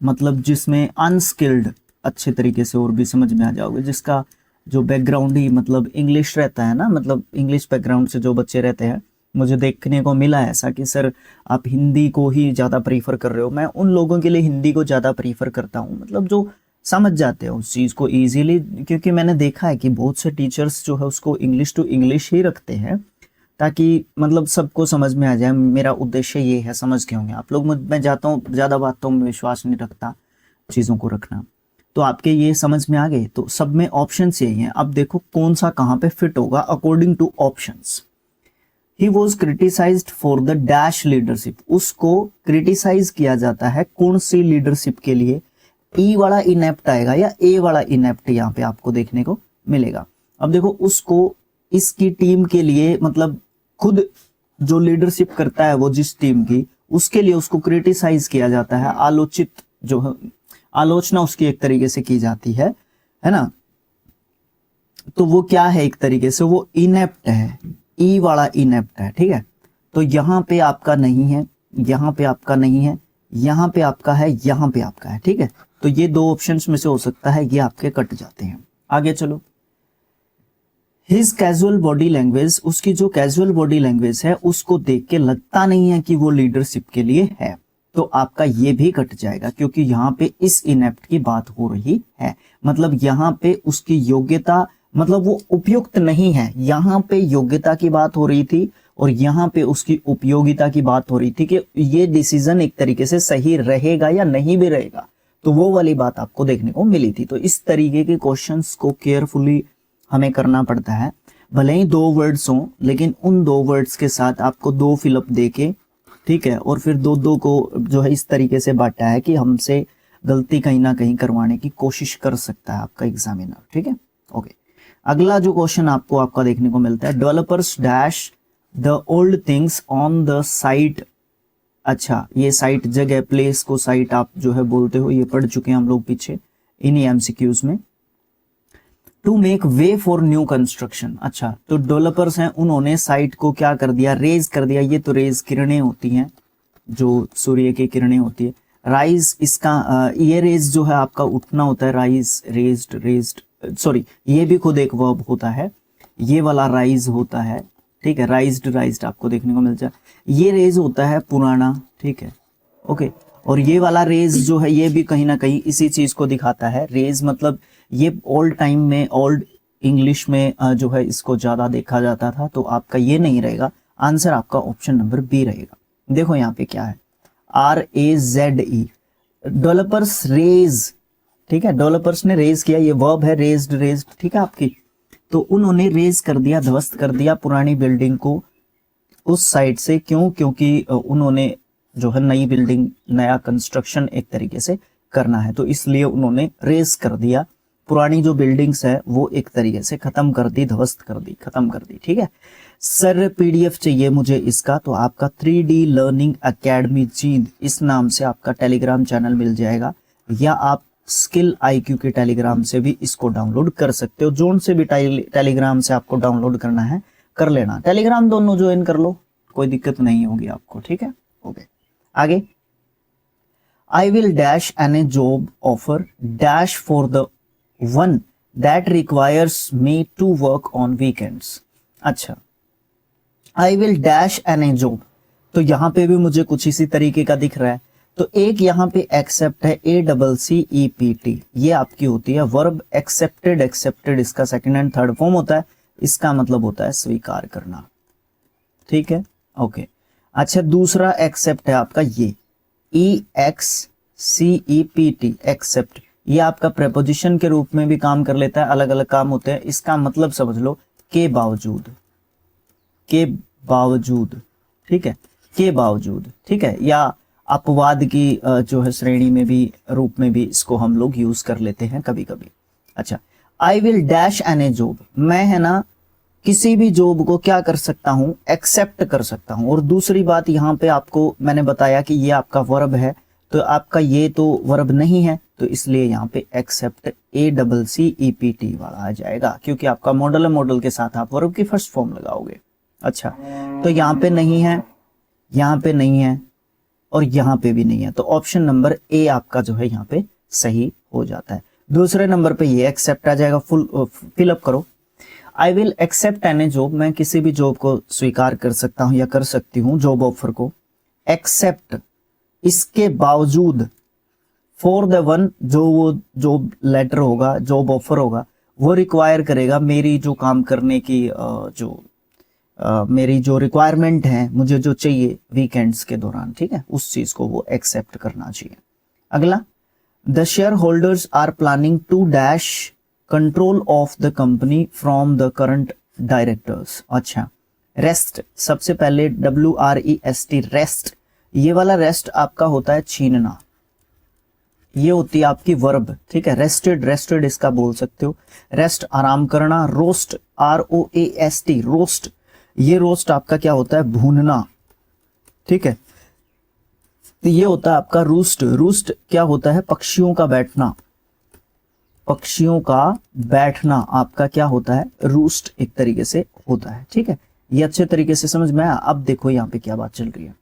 मतलब जिसमें अनस्किल्ड, अच्छे तरीके से और भी समझ में आ जाओगे, जिसका जो बैकग्राउंड ही मतलब इंग्लिश रहता है ना, मतलब इंग्लिश बैकग्राउंड से जो बच्चे रहते हैं, मुझे देखने को मिला है ऐसा कि सर आप हिंदी को ही ज़्यादा प्रीफर कर रहे हो। मैं उन लोगों के लिए हिंदी को ज़्यादा प्रीफर करता हूँ, मतलब जो समझ जाते हो उस चीज़ को ईजीली, क्योंकि मैंने देखा है कि बहुत से टीचर्स जो है उसको इंग्लिश टू इंग्लिश ही रखते हैं, ताकि मतलब सबको समझ में आ जाए। मेरा उद्देश्य ये है, समझ के होंगे आप लोग। मैं जाता हूँ ज़्यादा बातों में विश्वास नहीं रखता, चीज़ों को रखना। तो आपके ये समझ में आ गए, तो सब में ऑप्शंस यही हैं। अब देखो कौन सा कहाँ पे फिट होगा according two options. He was criticised for the dash leadership, उसको क्रिटिसाइज किया जाता है कौन सी लीडरशिप के लिए, ई वाला इनेप्ट आएगा या ए वाला इनेप्ट यहाँ पे आपको देखने को मिलेगा। अब देखो उसको इसकी टीम के लिए, मतलब खुद जो लीडरशिप करता है वो जिस टीम की, उसके लिए उसको क्रिटिसाइज किया जाता है, आलोचित जो है, आलोचना उसकी एक तरीके से की जाती है ना। तो वो क्या है, एक तरीके से वो इनेप्ट है, ई वाला इनेप्ट है, ठीक है। तो यहाँ पे आपका नहीं है, यहाँ पे आपका नहीं है, यहाँ पे आपका है, यहाँ पे आपका है, ठीक है। तो ये दो ऑप्शंस में से हो सकता है, ये आपके कट जाते हैं। आगे चलो, हिज कैजुअल बॉडी लैंग्वेज, उसकी जो कैजुअल बॉडी लैंग्वेज है उसको देख के लगता नहीं है कि वो लीडरशिप के लिए है, तो आपका ये भी कट जाएगा, क्योंकि यहाँ पे इस इनेप्ट की बात हो रही है, मतलब यहाँ पे उसकी योग्यता, मतलब वो उपयुक्त नहीं है। यहाँ पे योग्यता की बात हो रही थी और यहाँ पे उसकी उपयोगिता की बात हो रही थी कि ये डिसीजन एक तरीके से सही रहेगा या नहीं भी रहेगा, तो वो वाली बात आपको देखने को मिली थी। तो इस तरीके के क्वेश्चंस को केयरफुली हमें करना पड़ता है, भले ही दो वर्ड्स हों, लेकिन उन दो वर्ड्स के साथ आपको दो फिलअप देके, ठीक है, और फिर दो दो को जो है इस तरीके से बांटा है कि हमसे गलती कहीं ना कहीं करवाने की कोशिश कर सकता है आपका एग्जामिनर, ठीक है। ओके, अगला जो क्वेश्चन आपको आपका देखने को मिलता है, developers dash the old things on the site. अच्छा, ये साइट जगह, प्लेस को साइट आप जो है बोलते हो, ये पढ़ चुके हैं हम लोग पीछे इन्हीं एमसीक्यूज में। To make way for new construction, अच्छा, तो डेवलपर्स हैं, उन्होंने साइट को क्या कर दिया, रेज कर दिया। ये तो रेज किरणें होती हैं, जो सूर्य की किरणें होती है। राइज, इसका ये रेज जो है आपका उठना होता है, राइज, रेज्ड, रेज्ड, सॉरी, ये भी खुद एक वर्ब होता है, ये वाला राइज होता है, ठीक है, राइज्ड, राइज्ड आपको देखने को मिलता है। ये रेज होता है पुराना, ठीक है, ओके। और ये वाला रेज जो है ये भी कहीं ना कहीं इसी चीज को दिखाता है। रेज मतलब ये ओल्ड टाइम में, ओल्ड इंग्लिश में जो है इसको ज्यादा देखा जाता था, तो आपका ये नहीं रहेगा, आंसर आपका ऑप्शन नंबर बी रहेगा। देखो यहाँ पे क्या है, RAZE, डेवलपर्स रेज, ठीक है, डेवलपर्स ने रेज किया, ये वर्ब है, रेज्ड, रेज्ड, ठीक है आपकी। तो उन्होंने रेज कर दिया, ध्वस्त कर दिया पुरानी बिल्डिंग को उस साइड से। क्यों? क्योंकि उन्होंने जो है नई बिल्डिंग, नया कंस्ट्रक्शन एक तरीके से करना है, तो इसलिए उन्होंने रेज कर दिया, पुरानी जो बिल्डिंग्स है वो एक तरीके से खत्म कर दी, ध्वस्त कर दी, खत्म कर दी, ठीक है। सर PDF चाहिए मुझे इसका, तो आपका 3D लर्निंग एकेडमी जींद, इस नाम से आपका टेलीग्राम चैनल मिल जाएगा, या आप स्किल IQ के टेलीग्राम से भी इसको डाउनलोड कर सकते हो। जोन से भी टेलीग्राम से आपको डाउनलोड करना है कर लेना, टेलीग्राम दोनों ज्वाइन कर लो, कोई दिक्कत नहीं होगी आपको, ठीक है। ओके, आगे, I will dash an a job offer dash for the one that requires me to work on weekends. अच्छा, I will dash an a job, तो यहां पे भी मुझे कुछ इसी तरीके का दिख रहा है। तो एक यहाँ पे एक्सेप्ट है, ACCEPT, ये आपकी होती है वर्ब एक्सेप्टेड, एक्सेप्टेड इसका सेकंड एंड थर्ड फॉर्म होता है, इसका मतलब होता है स्वीकार करना, ठीक है, ओके। अच्छा, दूसरा एक्सेप्ट है आपका ये EXCEPT, एक्सेप्ट, ये आपका प्रेपोजिशन के रूप में भी काम कर लेता है, अलग अलग काम होते हैं। इसका मतलब समझ लो के बावजूद, के बावजूद, ठीक है, के बावजूद, ठीक है, या अपवाद की जो है श्रेणी में भी, रूप में भी इसको हम लोग यूज कर लेते हैं कभी कभी। अच्छा, I will dash an a job, मैं है ना किसी भी जॉब को क्या कर सकता हूं, एक्सेप्ट कर सकता हूं। और दूसरी बात यहाँ पे आपको मैंने बताया कि ये आपका वर्ब है, तो आपका ये तो वर्ब नहीं है, तो इसलिए यहाँ पे एक्सेप्ट ACCEPT वाला आ जाएगा, क्योंकि आपका मॉडल है, मॉडल के साथ आप वर्ब की फर्स्ट फॉर्म लगाओगे। अच्छा, तो यहाँ पे नहीं है, यहाँ पे नहीं है, और यहाँ पे भी नहीं है, तो ऑप्शन नंबर A आपका जो है यहाँ पे सही हो जाता है। दूसरे नंबर पे ये एक्सेप्ट आ जाएगा, फुल फिलअप करो। I will accept any job, मैं किसी भी जॉब को स्वीकार कर सकता हूँ या कर सकती हूँ, जॉब ऑफर को। एक्सेप्ट, इसके बावजूद, फॉर द वन, जो वो जॉब लेटर होगा, जॉब ऑफर होगा, वो रिक्वायर करेगा मेरी जो काम करने की मेरी जो रिक्वायरमेंट है, मुझे जो चाहिए वीकेंड्स के दौरान, ठीक है, उस चीज को वो एक्सेप्ट करना चाहिए। अगला, the share holders are planning to dash control of the company from the current directors. अच्छा, रेस्ट, सबसे पहले WREST, रेस्ट, ये वाला रेस्ट आपका होता है छीनना, ये होती है आपकी वर्ब, ठीक है, रेस्टेड, रेस्टेड इसका बोल सकते हो, रेस्ट आराम करना। रोस्ट, ROAST, रोस्ट, ये रोस्ट आपका क्या होता है, भूनना, ठीक है। ये होता है आपका रूस्ट। रूस्ट क्या होता है? पक्षियों का बैठना। पक्षियों का बैठना आपका क्या होता है? रूस्ट एक तरीके से होता है। ठीक है, ये अच्छे तरीके से समझ में आया। अब देखो यहाँ पे क्या बात चल रही है।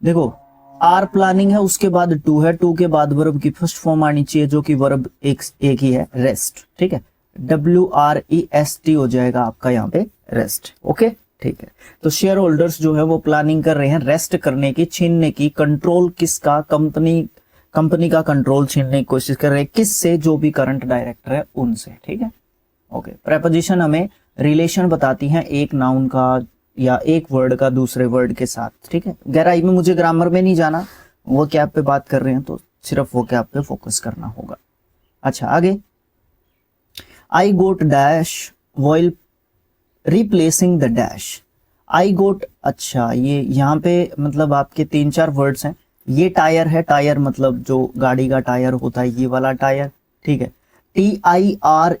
देखो आर प्लानिंग है, उसके बाद टू है, टू के बाद वर्ब की फर्स्ट फॉर्म आनी चाहिए जो कि वर्ब एक ही है, रेस्ट। ठीक है, WREST हो जाएगा आपका यहाँ पे रेस्ट। ओके ठीक है, तो शेयर होल्डर्स जो है वो प्लानिंग कर रहे हैं रेस्ट करने की, छीनने की। कंट्रोल किसका? कंपनी का कंट्रोल छीनने की कोशिश कर रहे हैं। किससे? जो भी करंट डायरेक्टर है उनसे। ठीक है, ओके। प्रेपोजिशन हमें रिलेशन बताती हैं एक नाउन का या एक वर्ड का दूसरे वर्ड के साथ। ठीक है, गहराई में मुझे ग्रामर में नहीं जाना, वो कैब पे बात कर रहे हैं तो सिर्फ वो कैब पे फोकस करना होगा। अच्छा आगे, I got dash while replacing the dash. I got, अच्छा ये यहाँ पे मतलब आपके 3-4 वर्ड्स हैं। ये टायर है, टायर मतलब जो गाड़ी का टायर होता है, ये वाला टायर। ठीक है, TIRE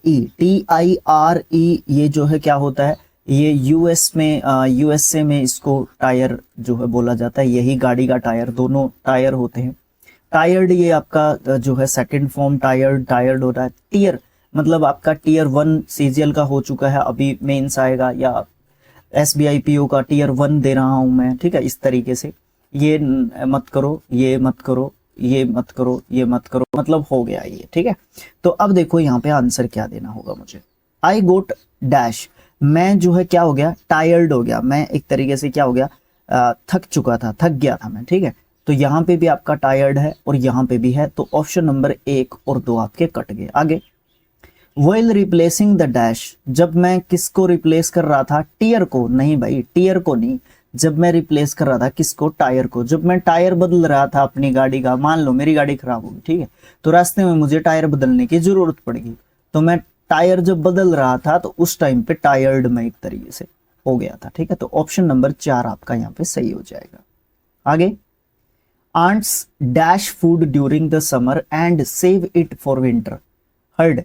ये जो है क्या होता है? ये USA में इसको टायर जो है बोला जाता है, यही गाड़ी का टायर, दोनों टायर होते हैं। टायर्ड ये आपका जो है सेकंड फॉर्म, टायर्ड होता है। टीयर मतलब आपका टीयर 1 CGL का हो चुका है, अभी मेंस आएगा, या SBIPO का टीयर 1 दे रहा हूं मैं। ठीक है, इस तरीके से ये मत करो, ये मत करो, ये मत करो, ये मत करो, मतलब हो गया ये। ठीक है, तो अब देखो यहाँ पे आंसर क्या देना होगा मुझे। आई गोट डैश, मैं जो है क्या हो गया? टायर्ड हो गया, मैं एक तरीके से क्या हो गया? थक चुका था, थक गया था मैं। ठीक है, तो यहाँ पे भी आपका टायर्ड है और यहाँ पे भी है, तो ऑप्शन नंबर 1 और 2 आपके कट गए। आगे, व्हाइल रिप्लेसिंग द डैश, जब मैं किसको रिप्लेस कर रहा था? टीयर को। नहीं भाई, टीयर को नहीं, जब मैं रिप्लेस कर रहा था किसको? टायर को। जब मैं टायर बदल रहा था अपनी गाड़ी का, मान लो मेरी गाड़ी खराब होगी, ठीक है, तो रास्ते में मुझे टायर बदलने की जरूरत पड़ेगी, तो मैं टायर जब बदल रहा था तो उस टाइम पे टायर्ड में एक तरीके से हो गया था। ठीक है, तो ऑप्शन नंबर 4 आपका यहाँ पे सही हो जाएगा। आगे, ants dash food during the summer and save it for winter. Herd,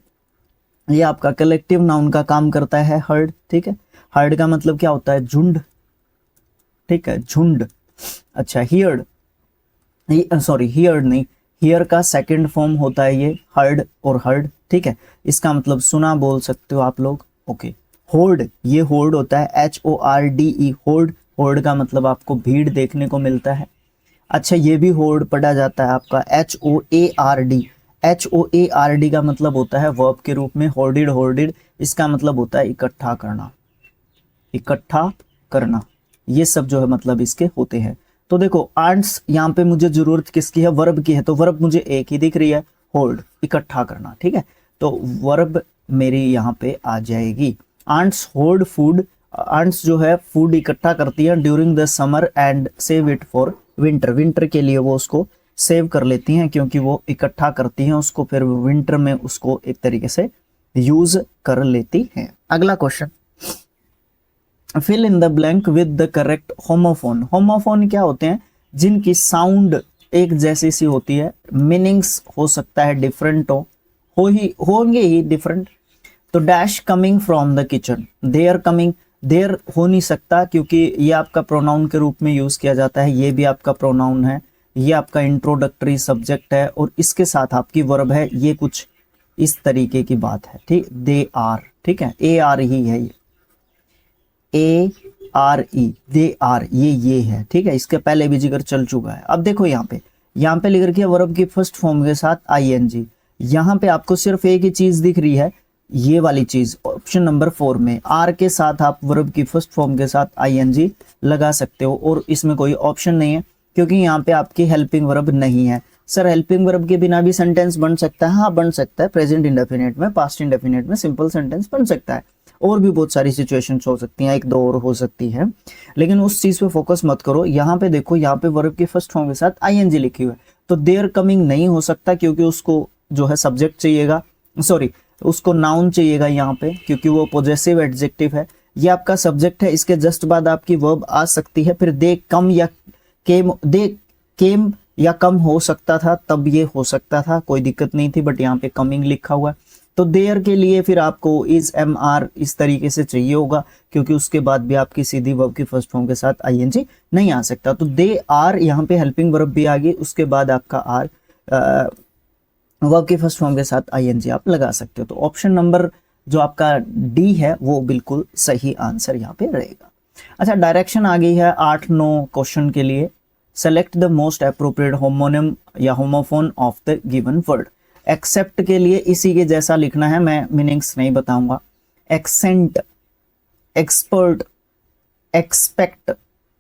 ये आपका कलेक्टिव नाउन का काम करता है, हर्ड। ठीक है, हर्ड का मतलब क्या होता है? झुंड। ठीक है, झुंड। अच्छा, हियर्ड, सॉरी हियर्ड नहीं, हियर का सेकंड फॉर्म होता है ये, हर्ड और हर्ड। ठीक है, इसका मतलब सुना बोल सकते हो आप लोग। ओके, होर्ड, ये होर्ड होता है, HORDE, होर्ड। होर्ड का मतलब आपको भीड़ देखने को मिलता है। अच्छा, ये भी होर्ड पढ़ा जाता है आपका, HOARD। HOARD का मतलब होता है वर्ब के रूप में, होर्डिड। होर्डिड इसका मतलब होता है इकट्ठा करना, इकट्ठा करना, ये सब जो है मतलब इसके होते हैं। तो देखो आंट्स यहाँ पे मुझे जरूरत किसकी है? वर्ब की है, तो वर्ब मुझे एक ही दिख रही है, होल्ड, इकट्ठा करना। ठीक है, तो वर्ब मेरी यहाँ पे आ जाएगी। आंट्स होल्ड फूड, आंट्स जो है फूड इकट्ठा करती है during the summer and save it for winter. Winter के लिए वो उसको सेव कर लेती हैं, क्योंकि वो इकट्ठा करती हैं उसको, फिर विंटर में उसको एक तरीके से यूज कर लेती हैं। अगला question, fill in the blank with the correct homophone. Homophone क्या होते हैं? जिनकी साउंड एक जैसी सी होती है, मीनिंग्स हो सकता है डिफरेंट होंगे ही डिफरेंट। तो dash coming from the kitchen, there coming, there हो नहीं सकता क्योंकि ये आपका प्रोनाउन के रूप में यूज किया जाता है, ये भी आपका प्रोनाउन है, ये आपका इंट्रोडक्टरी सब्जेक्ट है और इसके साथ आपकी वर्ब है, ये कुछ इस तरीके की बात है। ठीक, दे आर। ठीक है, AR ही है, ये ARE, दे आर, ये है। ठीक है, इसके पहले भी जिक्र चल चुका है। अब देखो यहाँ पे लिख रखी है वर्ब की फर्स्ट फॉर्म के साथ ING। यहाँ पे आपको सिर्फ एक ही चीज दिख रही है, ये वाली चीज, ऑप्शन नंबर 4 में आर के साथ आप वर्ब की फर्स्ट फॉर्म के साथ ING लगा सकते हो, और इसमें कोई ऑप्शन नहीं है क्योंकि यहाँ पे आपकी हेल्पिंग वर्ब नहीं है। सर हेल्पिंग वर्ब के बिना भी सेंटेंस बन सकता है? हाँ बन सकता है, प्रेजेंट इंडेफिनिट में, पास्ट इंडेफिनिट में सिंपल सेंटेंस बन सकता है, और भी बहुत सारी सिचुएशंस हो सकती हैं, 1-2 और हो सकती हैं, लेकिन उस चीज पे फोकस मत करो। यहाँ पे देखो, यहाँ पे वर्ब की फर्स्ट फॉर्म के साथ ING लिखी हुई है, तो देयर कमिंग नहीं हो सकता क्योंकि उसको जो है सब्जेक्ट चाहिएगा, सॉरी उसको नाउन चाहिएगा यहाँ पे, क्योंकि वो पॉजेसिव एडजेक्टिव है, ये आपका सब्जेक्ट है, इसके जस्ट बाद आपकी वर्ब आ सकती है। फिर दे कम या केम या कम हो सकता था, तब ये हो सकता था, कोई दिक्कत नहीं थी, बट यहाँ पे कमिंग लिखा हुआ है, तो देयर के लिए फिर आपको इज एम आर इस तरीके से चाहिए होगा, क्योंकि उसके बाद भी आपकी सीधी वर्ब की फर्स्ट फॉर्म के साथ आईएनजी नहीं आ सकता। तो दे आर यहाँ पे हेल्पिंग वर्ब भी आ गई, उसके बाद आपका आर वर्ब की फर्स्ट फॉर्म के साथ आईएनजी आप लगा सकते हो। तो ऑप्शन नंबर जो आपका डी है वो बिल्कुल सही आंसर यहाँ पे रहेगा। अच्छा, डायरेक्शन आ गई है 8-9 क्वेश्चन के लिए। Select the most appropriate homonym या homophone of the given word. Except के लिए इसी के जैसा लिखना है, मैं मीनिंग्स नहीं बताऊंगा। एक्सेंट, एक्सपर्ट, एक्सपेक्ट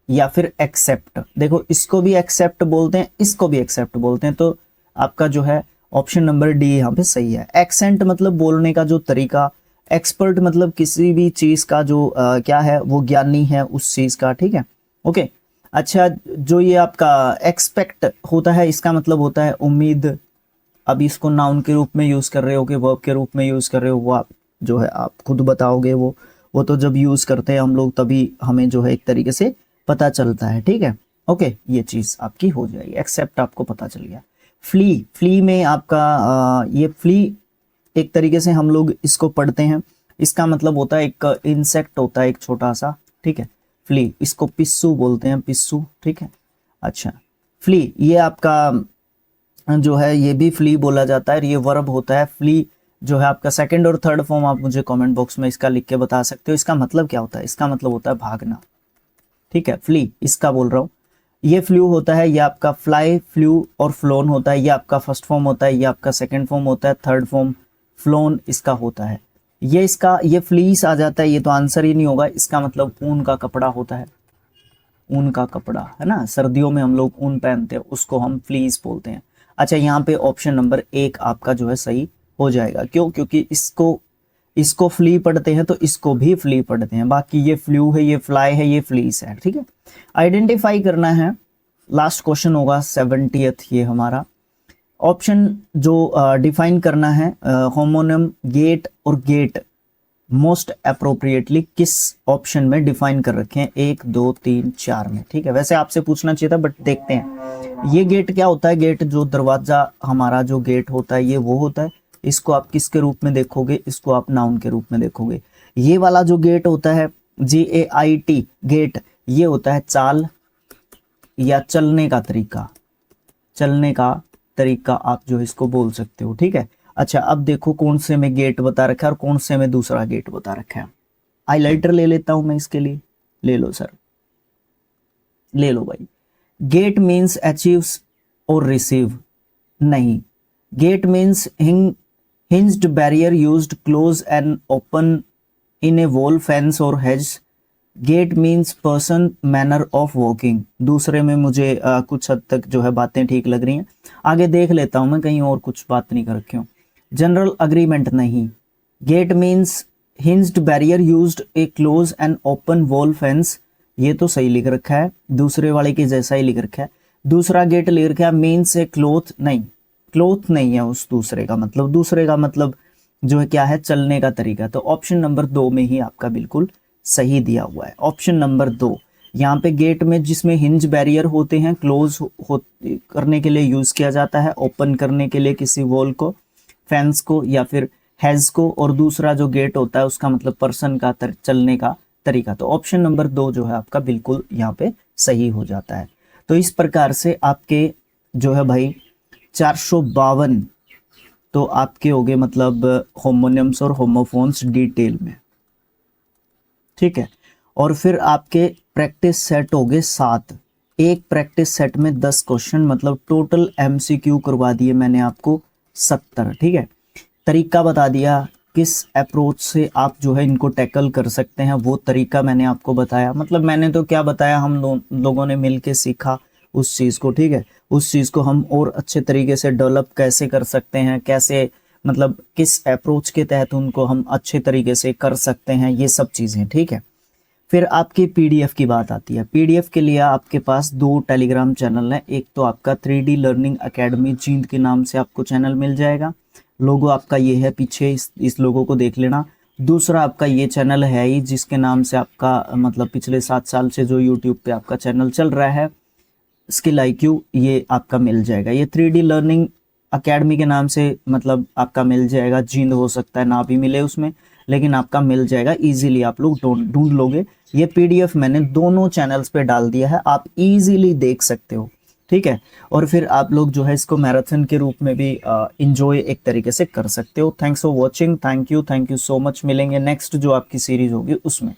या फिर एक्सेप्ट। देखो इसको भी एक्सेप्ट बोलते हैं, इसको भी एक्सेप्ट बोलते हैं, तो आपका जो है ऑप्शन नंबर डी यहाँ पे सही है। एक्सेंट मतलब बोलने का जो तरीका, एक्सपर्ट मतलब किसी भी चीज का जो क्या है वो ज्ञानी है उस चीज का, ठीक है, ओके। अच्छा, जो ये आपका एक्सपेक्ट होता है इसका मतलब होता है उम्मीद। अब इसको नाउन के रूप में यूज कर रहे हो कि वर्ब के रूप में यूज कर रहे हो, वो आप जो है आप खुद बताओगे। वो तो जब यूज करते हैं हम लोग तभी हमें जो है एक तरीके से पता चलता है, ठीक है, ओके। ये चीज आपकी हो जाएगी, एक्सेप्ट आपको पता चल गया। फ्ली, फ्ली में आपका ये फ्ली एक तरीके से हम लोग इसको पढ़ते हैं, इसका मतलब होता है एक इंसेक्ट होता है एक छोटा सा, ठीक है, फ्ली। इसको पिस्सू बोलते हैं, पिस्सू, ठीक है। अच्छा, फ्ली ये आपका जो है ये भी फ्ली बोला जाता है, ये वर्ब होता है। फ्ली जो है आपका सेकंड और थर्ड फॉर्म आप मुझे कमेंट बॉक्स में इसका लिख के बता सकते हो। इसका मतलब क्या होता है? इसका मतलब होता है भागना, ठीक है, फ्ली इसका बोल रहा हूँ। ये फ्लू होता है, ये आपका फ्लाई, फ्लू और फ्लोन होता है, ये आपका फर्स्ट फॉर्म होता है, ये आपका सेकंड फॉर्म होता है, थर्ड फॉर्म फ्लोन इसका होता है। ये फ्लीस आ जाता है, ये तो आंसर ही नहीं होगा। इसका मतलब ऊन का कपड़ा होता है, ऊन का कपड़ा है ना, सर्दियों में हम लोग ऊन पहनते हैं, उसको हम फ्लीस बोलते हैं। अच्छा, यहाँ पे ऑप्शन नंबर 1 आपका जो है सही हो जाएगा। क्यों? क्योंकि इसको फ्ली पढ़ते हैं तो इसको भी फ्ली पढ़ते हैं। बाकी ये फ्लू है, ये फ्लाई है, ये फ्लीस है, ठीक है। आइडेंटिफाई करना है, लास्ट क्वेश्चन होगा 70th ये हमारा। ऑप्शन जो डिफाइन करना है, होमोनिम गेट और गेट मोस्ट अप्रोप्रिएटली किस ऑप्शन में डिफाइन कर रखे हैं? 1 2 3 4 में, ठीक है। वैसे आपसे पूछना चाहिए था, बट देखते हैं ये गेट क्या होता है। गेट जो दरवाजा हमारा जो गेट होता है ये वो होता है। इसको आप किसके रूप में देखोगे? इसको आप नाउन के रूप में देखोगे। ये वाला जो गेट होता है GAIT गेट, ये होता है चाल या चलने का तरीका, चलने का तरीका आप जो इसको बोल सकते हो, ठीक है। अच्छा, अब देखो कौन से में गेट बता रखा है और कौन से में दूसरा गेट बता रखा है। हाइलाइटर ले लेता हूं मैं इसके लिए, ले लो सर, ले लो भाई। गेट मीन्स अचीव्स और रिसीव नहीं। Gate means hinged barrier used close and open in a wall, fence और hedge. Gate means person, manner of walking. दूसरे में मुझे कुछ हद तक जो है बातें ठीक लग रही हैं, आगे देख लेता हूं मैं कहीं और कुछ बात नहीं कर रखी हूं। जनरल अग्रीमेंट नहीं। Gate means hinged barrier used a close and open wall fence, ये तो सही लिख रखा है, दूसरे वाले के जैसा ही लिख रखा है। दूसरा गेट लिख रखा है मीन्स ए क्लोथ, नहीं, क्लोथ नहीं है उस दूसरे का मतलब। दूसरे का मतलब जो है क्या है? चलने का तरीका। तो ऑप्शन नंबर 2 में ही आपका बिल्कुल सही दिया हुआ है, ऑप्शन नंबर 2। यहाँ पे गेट में जिसमें हिंज बैरियर होते हैं, क्लोज करने के लिए यूज किया जाता है, ओपन करने के लिए किसी वॉल को, फेंस को या फिर हैज को, और दूसरा जो गेट होता है उसका मतलब पर्सन का चलने का तरीका। तो ऑप्शन नंबर 2 जो है आपका बिल्कुल यहाँ पे सही हो जाता है। तो इस प्रकार से आपके जो है भाई 452 तो आपके हो गए मतलब होमोनिम्स और होमोफोन्स डिटेल में, ठीक है। और फिर आपके प्रैक्टिस सेट हो गए 7। एक प्रैक्टिस सेट में 10 क्वेश्चन, मतलब टोटल MCQ करवा दिए मैंने आपको 70, ठीक है। तरीका बता दिया किस अप्रोच से आप जो है इनको टैकल कर सकते हैं, वो तरीका मैंने आपको बताया। मतलब मैंने तो क्या बताया, हम लोगों ने मिलके सीखा उस चीज़ को, ठीक है। उस चीज़ को हम और अच्छे तरीके से डेवलप कैसे कर सकते हैं, कैसे मतलब किस अप्रोच के तहत उनको हम अच्छे तरीके से कर सकते हैं, ये सब चीज़ें, ठीक है। फिर आपकी PDF की बात आती है। PDF के लिए आपके पास 2 टेलीग्राम चैनल हैं। एक तो आपका 3D लर्निंग अकेडमी जींद के नाम से आपको चैनल मिल जाएगा, लोगो आपका ये है पीछे, इस लोगो को देख लेना। दूसरा आपका ये चैनल है ही जिसके नाम से आपका मतलब पिछले 7 साल से जो YouTube पे आपका चैनल चल रहा है, स्किल IQ, ये आपका मिल जाएगा। ये 3D लर्निंग अकेडमी के नाम से मतलब आपका मिल जाएगा, जींद हो सकता है ना भी मिले उसमें, लेकिन आपका मिल जाएगा इजीली, आप लोग ढूंढ लोगे। ये पीडीएफ मैंने दोनों चैनल्स पे डाल दिया है, आप इजीली देख सकते हो, ठीक है। और फिर आप लोग जो है इसको मैराथन के रूप में भी इंजॉय एक तरीके से कर सकते हो। Thanks for watching, thank you so much. मिलेंगे नेक्स्ट जो आपकी सीरीज होगी उसमें।